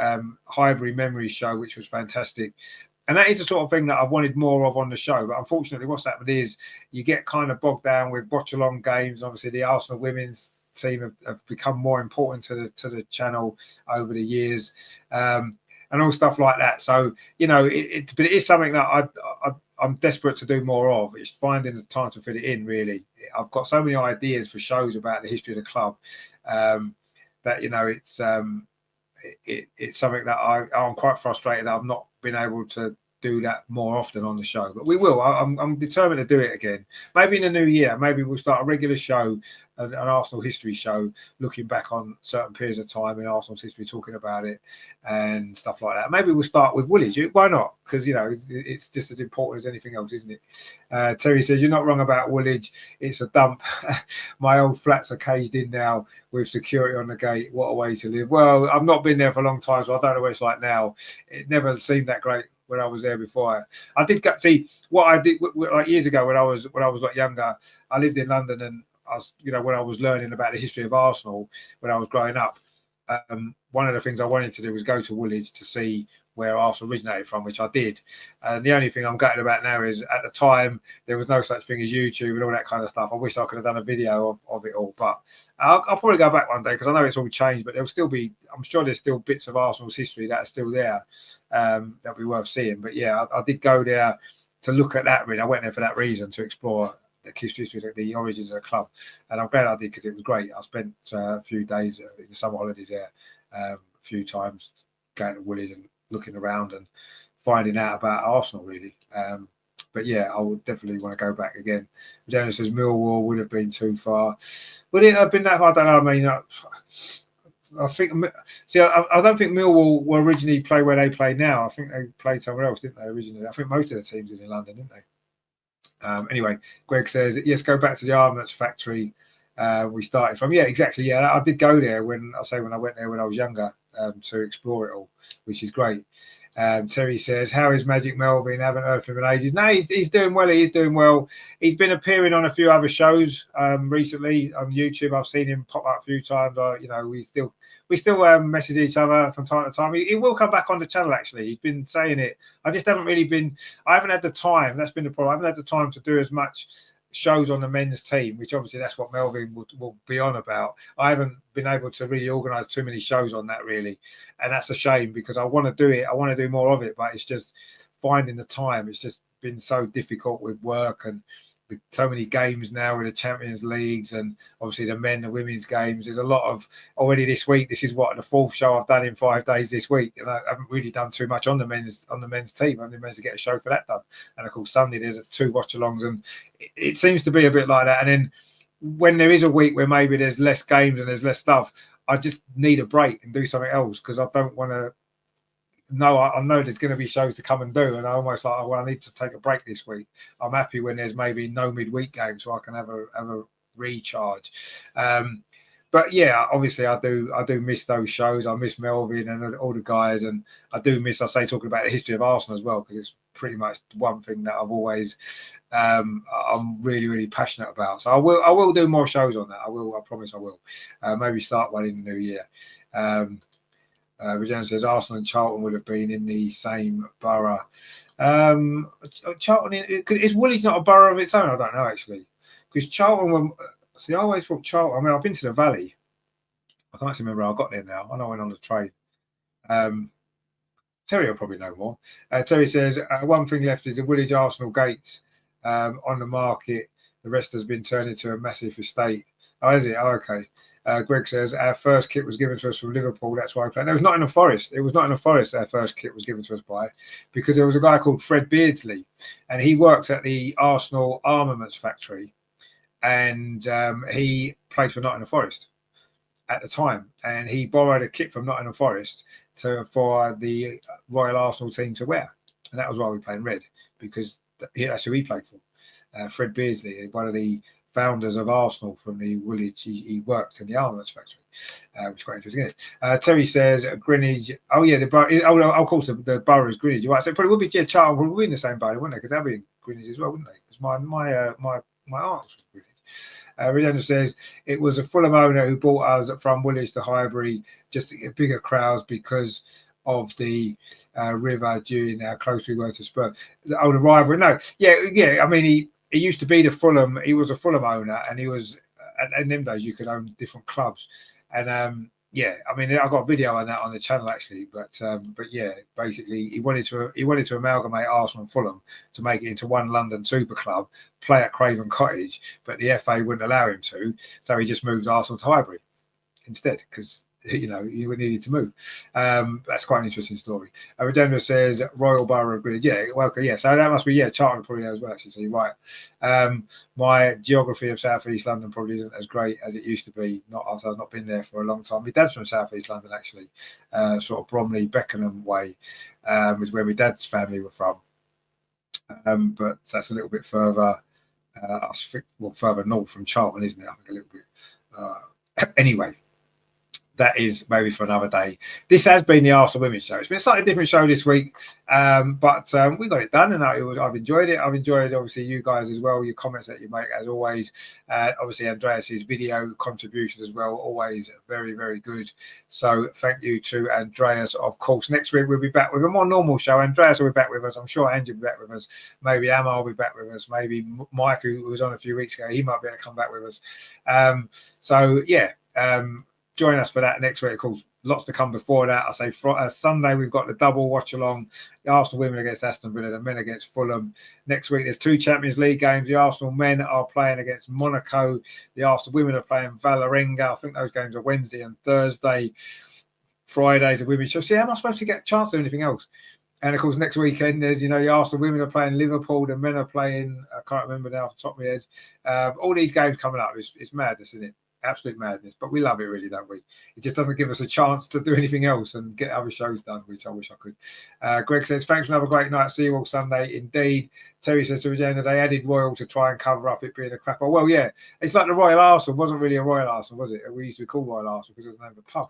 Memories show, which was fantastic. And that is the sort of thing that I've wanted more of on the show. But unfortunately, what's happened is you get kind of bogged down with watch-along games. Obviously, the Arsenal women's team have become more important to the channel over the years. And all stuff like that. So, but it is something that I'm desperate to do more of. It's finding the time to fit it in, really. I've got so many ideas for shows about the history of the club that, it's something that I'm quite frustrated that I've not been able to do that more often on the show. But we will. I'm determined to do it again. Maybe in the new year, maybe we'll start a regular show, an Arsenal history show, looking back on certain periods of time in Arsenal's history, talking about it and stuff like that. Maybe we'll start with Woolwich. Why not? Because, it's just as important as anything else, isn't it? Terry says, you're not wrong about Woolwich. It's a dump. My old flats are caged in now with security on the gate. What a way to live. Well, I've not been there for a long time, so I don't know what it's like now. It never seemed that great when I was there before. I did see what I did like years ago when I was like younger. I lived in London, and I was, when I was learning about the history of Arsenal when I was growing up, one of the things I wanted to do was go to Woolwich to see where Arsenal originated from, which I did. And the only thing I'm gutted about now is at the time there was no such thing as YouTube and all that kind of stuff. I wish I could have done a video of it all, but I'll probably go back one day because I know it's all changed, but there'll still be, I'm sure there's still bits of Arsenal's history that are still there that'll be worth seeing. But yeah, I did go there to look at that. Really, I went there for that reason, to explore the history, the origins of the club, and I'm glad I did because it was great. I spent a few days in the summer holidays there, a few times going to Woolwich and looking around and finding out about Arsenal, really. But yeah, I would definitely want to go back again. Jenna says Millwall would have been too far. Would it have been that far? I don't know. I mean, I think. See, I don't think Millwall were originally play where they play now. I think they played somewhere else, didn't they? Originally, I think most of the teams did in London, didn't they? Anyway, Greg says yes. Go back to the Armaments factory we started from. Yeah, exactly. Yeah, I did go there when I went there when I was younger to explore it all, which is great. Terry says, how is Magic Melvin? Haven't heard from him in ages. No, he's doing well. He's doing well. He's been appearing on a few other shows recently on YouTube. I've seen him pop up a few times. We still message each other from time to time. He will come back on the channel, actually. He's been saying it. I just haven't really been. I haven't had the time. That's been the problem. I haven't had the time to do as much shows on the men's team, which obviously that's what Melvin will be on about. I haven't been able to really organise too many shows on that, really, and that's a shame because I want to do it. I want to do more of it, but it's just finding the time. It's just been so difficult with work and so many games now with the Champions Leagues and obviously the men and women's games. There's a lot of already this week. This is the fourth show I've done in 5 days this week, and I haven't really done too much on the men's team. I only managed to get a show for that done, and of course Sunday there's 2 watch-alongs, and it seems to be a bit like that. And then when there is a week where maybe there's less games and there's less stuff, I just need a break and do something else because I don't want to. No, I know there's going to be shows to come and do, and I almost like, I need to take a break this week. I'm happy when there's maybe no midweek game, so I can have a recharge. But yeah, obviously I do miss those shows. I miss Melvin and all the guys, and I do miss, I say, talking about the history of Arsenal as well, because it's pretty much one thing that I've always I'm really passionate about. So I will do more shows on that. I promise I will. Maybe start one in the new year. Regina says Arsenal and Charlton would have been in the same borough. Charlton, is Woolwich not a borough of its own? I don't know actually, because Charlton were. See, I always thought Charlton. I mean, I've been to the Valley. I can't remember how I got there now. I know I went on the train. Terry will probably know more. Terry says one thing left is the Woolwich Arsenal gates on the market. The rest has been turned into a massive estate. Oh, is it? Oh, okay. Greg says our first kit was given to us from Liverpool. That's why I played. No, it was not in the Forest. It was not in the Forest. Our first kit was given to us by, because there was a guy called Fred Beardsley, and he worked at the Arsenal armaments factory, and he played for Nottingham Forest at the time, and he borrowed a kit from Nottingham Forest for the Royal Arsenal team to wear, and that was why we played in red, because that's who he played for. Fred Beardsley, one of the founders of Arsenal from the Woolwich, he worked in the armaments factory, which is quite interesting, isn't it? Terry says Greenwich. Oh yeah, the borough. Oh, of course, the borough is Greenwich. You're right. So it probably would be, yeah, Charlton would be in the same borough, wouldn't they? Because that'd be Greenwich as well, wouldn't they? Because my aunt was Greenwich. Regina says it was a Fulham owner who bought us from Woolwich to Highbury just to get bigger crowds because of the river during how close we were to Spurs. The rivalry. No, yeah. I mean, he used to be the Fulham. He was a Fulham owner, and he was. And in them days, you could own different clubs, and yeah. I mean, I got a video on that on the channel actually, but yeah, basically, he wanted to amalgamate Arsenal and Fulham to make it into one London super club, play at Craven Cottage, but the FA wouldn't allow him to, so he just moved Arsenal to Highbury instead, because you needed to move. That's quite an interesting story. Redenda says Royal Borough of Greenwich. Yeah, welcome. Yeah, so that must be, yeah, Charlton probably as well, actually. So you're right. My geography of South East London probably isn't as great as it used to be. I've not been there for a long time. My dad's from South East London, actually, sort of Bromley, Beckenham way, is where my dad's family were from. But that's a little bit further, further north from Charlton, isn't it? I think a little bit. Anyway. That is maybe for another day. This has been the Arsenal Women's Show. It's been a slightly different show this week, but we got it done, and I've enjoyed it. I've enjoyed, obviously, you guys as well, your comments that you make, as always. Obviously, Andreas's video contributions as well, always very, very good. So thank you to Andreas, of course. Next week, we'll be back with a more normal show. Andreas will be back with us. I'm sure Angie will be back with us. Maybe Emma will be back with us. Maybe Mike, who was on a few weeks ago, he might be able to come back with us. So, yeah. Join us for that next week. Of course, lots to come before that. I say Sunday, we've got the double watch along. The Arsenal women against Aston Villa, the men against Fulham. Next week, there's 2 Champions League games. The Arsenal men are playing against Monaco. The Arsenal women are playing Valerenga. I think those games are Wednesday and Thursday. Friday's a women's show. See, how am I supposed to get a chance to do anything else? And of course, next weekend, there's, the Arsenal women are playing Liverpool. The men are playing, I can't remember now off the top of my head. All these games coming up. It's madness, isn't it? Absolute madness, but we love it, really, don't we? It just doesn't give us a chance to do anything else and get other shows done, which I wish I could. Greg says, thanks for another great night. See you all Sunday. Indeed. Terry says to Regina, they added Royal to try and cover up it being a crapper. Well, yeah, it's like the Royal Arsenal. It wasn't really a Royal Arsenal, was it? We used to call Royal Arsenal because it was the name of the pub.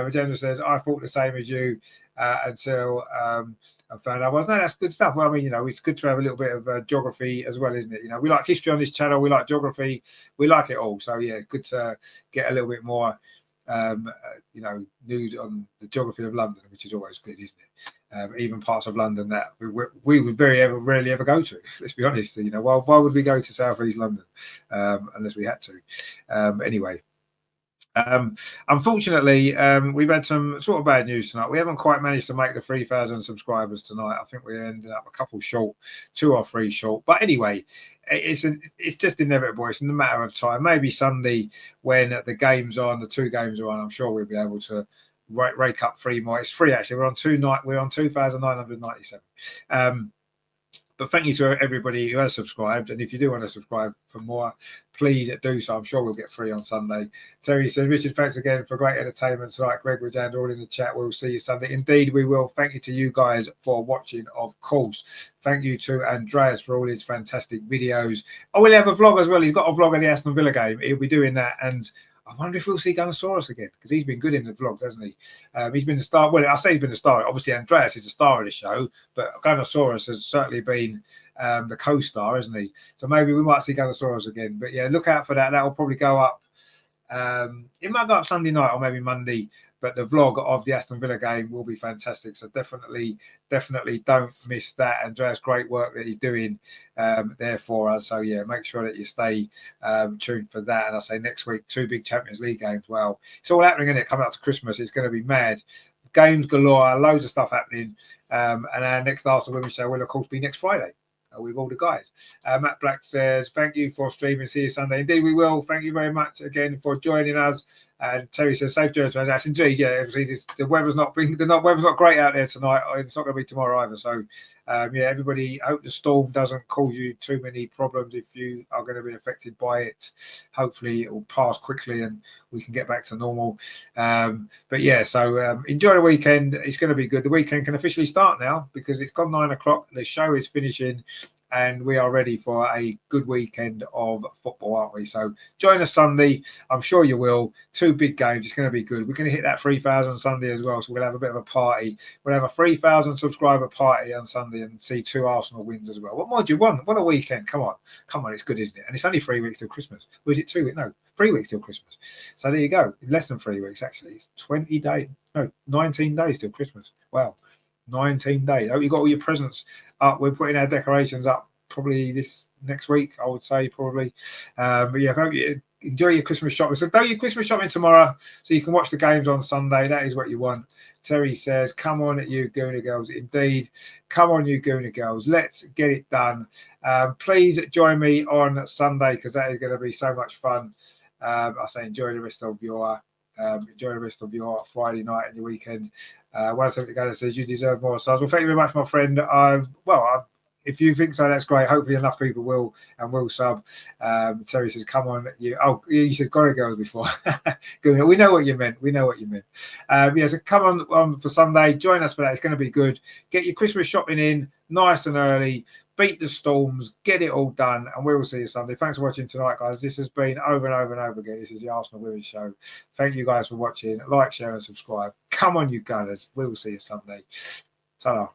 Regina says, I thought the same as you until I found out. Well, no, that's good stuff. Well, I mean, it's good to have a little bit of geography as well, isn't it? We like history on this channel. We like geography. We like it all. So, yeah, good to get a little bit more, news on the geography of London, which is always good, isn't it? Even parts of London that we would rarely ever go to. Let's be honest. Why would we go to South East London unless we had to? Anyway. Unfortunately, we've had some sort of bad news tonight. We haven't quite managed to make the 3,000 subscribers tonight. I think we ended up a couple short, 2 or 3 short. But anyway, it's just inevitable. It's a matter of time. Maybe Sunday, when the game's on, the 2 games are on, I'm sure we'll be able to rake up 3 more. It's free, actually. We're on 2,997. But thank you to everybody who has subscribed. And if you do want to subscribe for more, please do so. I'm sure we'll get 3 on Sunday. Terry says, Richard, thanks again for great entertainment tonight. Greg, Regina, all in the chat. We'll see you Sunday. Indeed, we will. Thank you to you guys for watching, of course. Thank you to Andreas for all his fantastic videos. Oh, we'll have a vlog as well. He's got a vlog of the Aston Villa game. He'll be doing that. And I wonder if we'll see Gunnosaurus again, because he's been good in the vlogs, hasn't he? He's been the star. Well, I say he's been the star. Obviously, Andreas is the star of the show, but Gunnosaurus has certainly been the co-star, hasn't he? So maybe we might see Gunnosaurus again. But yeah, look out for that. That will probably go up. It might go up Sunday night or maybe Monday, but the vlog of the Aston Villa game will be fantastic. So definitely don't miss that. Andreas, great work that he's doing there for us. So yeah, make sure that you stay tuned for that. And I say next week, 2 big Champions League games. Well, it's all happening, isn't it? Coming up to Christmas, it's going to be mad. Games galore, loads of stuff happening. And our next Arsenal Women's Show will, of course, be next Friday. With all the guys. Matt Black says, thank you for streaming. See you Sunday. Indeed, we will. Thank you very much again for joining us. And Terry says, safe journey. That's indeed, yeah. The weather's not great out there tonight. It's not going to be tomorrow either. So, yeah, everybody, I hope the storm doesn't cause you too many problems if you are going to be affected by it. Hopefully, it will pass quickly and we can get back to normal. But yeah, so enjoy the weekend. It's going to be good. The weekend can officially start now because it's gone 9 o'clock. The show is finishing. And we are ready for a good weekend of football, aren't we? So join us Sunday. I'm sure you will. 2 big games. It's going to be good. We're going to hit that 3,000 Sunday as well. So we'll have a bit of a party. We'll have a 3,000 subscriber party on Sunday and see 2 Arsenal wins as well. What more do you want? What a weekend. Come on. It's good, isn't it? And it's only 3 weeks till Christmas. Or is it 2 weeks? No, 3 weeks till Christmas. So there you go. Less than 3 weeks, actually. It's 20 days. No, 19 days till Christmas. Wow. 19 days. I hope you got all your presents up. We're putting our decorations up probably this next week, I would say, probably. But yeah, hope you enjoy your Christmas shopping. So do your Christmas shopping tomorrow so you can watch the games on Sunday. That is what you want. Terry says, come on, you Gooner girls. Indeed. Come on, you Gooner girls. Let's get it done. Please join me on Sunday because that is going to be so much fun. I say enjoy the rest of your Friday night and your weekend. 170 Gunner says you deserve more stars. Well, thank you very much, my friend. If you think so, that's great. Hopefully enough people will sub. Terry says, come on. You said Gorilla Girls before. Good. We know what you meant. Yeah, so come on for Sunday. Join us for that. It's going to be good. Get your Christmas shopping in nice and early. Beat the storms. Get it all done. And we will see you Sunday. Thanks for watching tonight, guys. This has been over and over and over again. This is the Arsenal Women's Show. Thank you guys for watching. Like, share and subscribe. Come on, you Gunners. We will see you Sunday. Ta-da.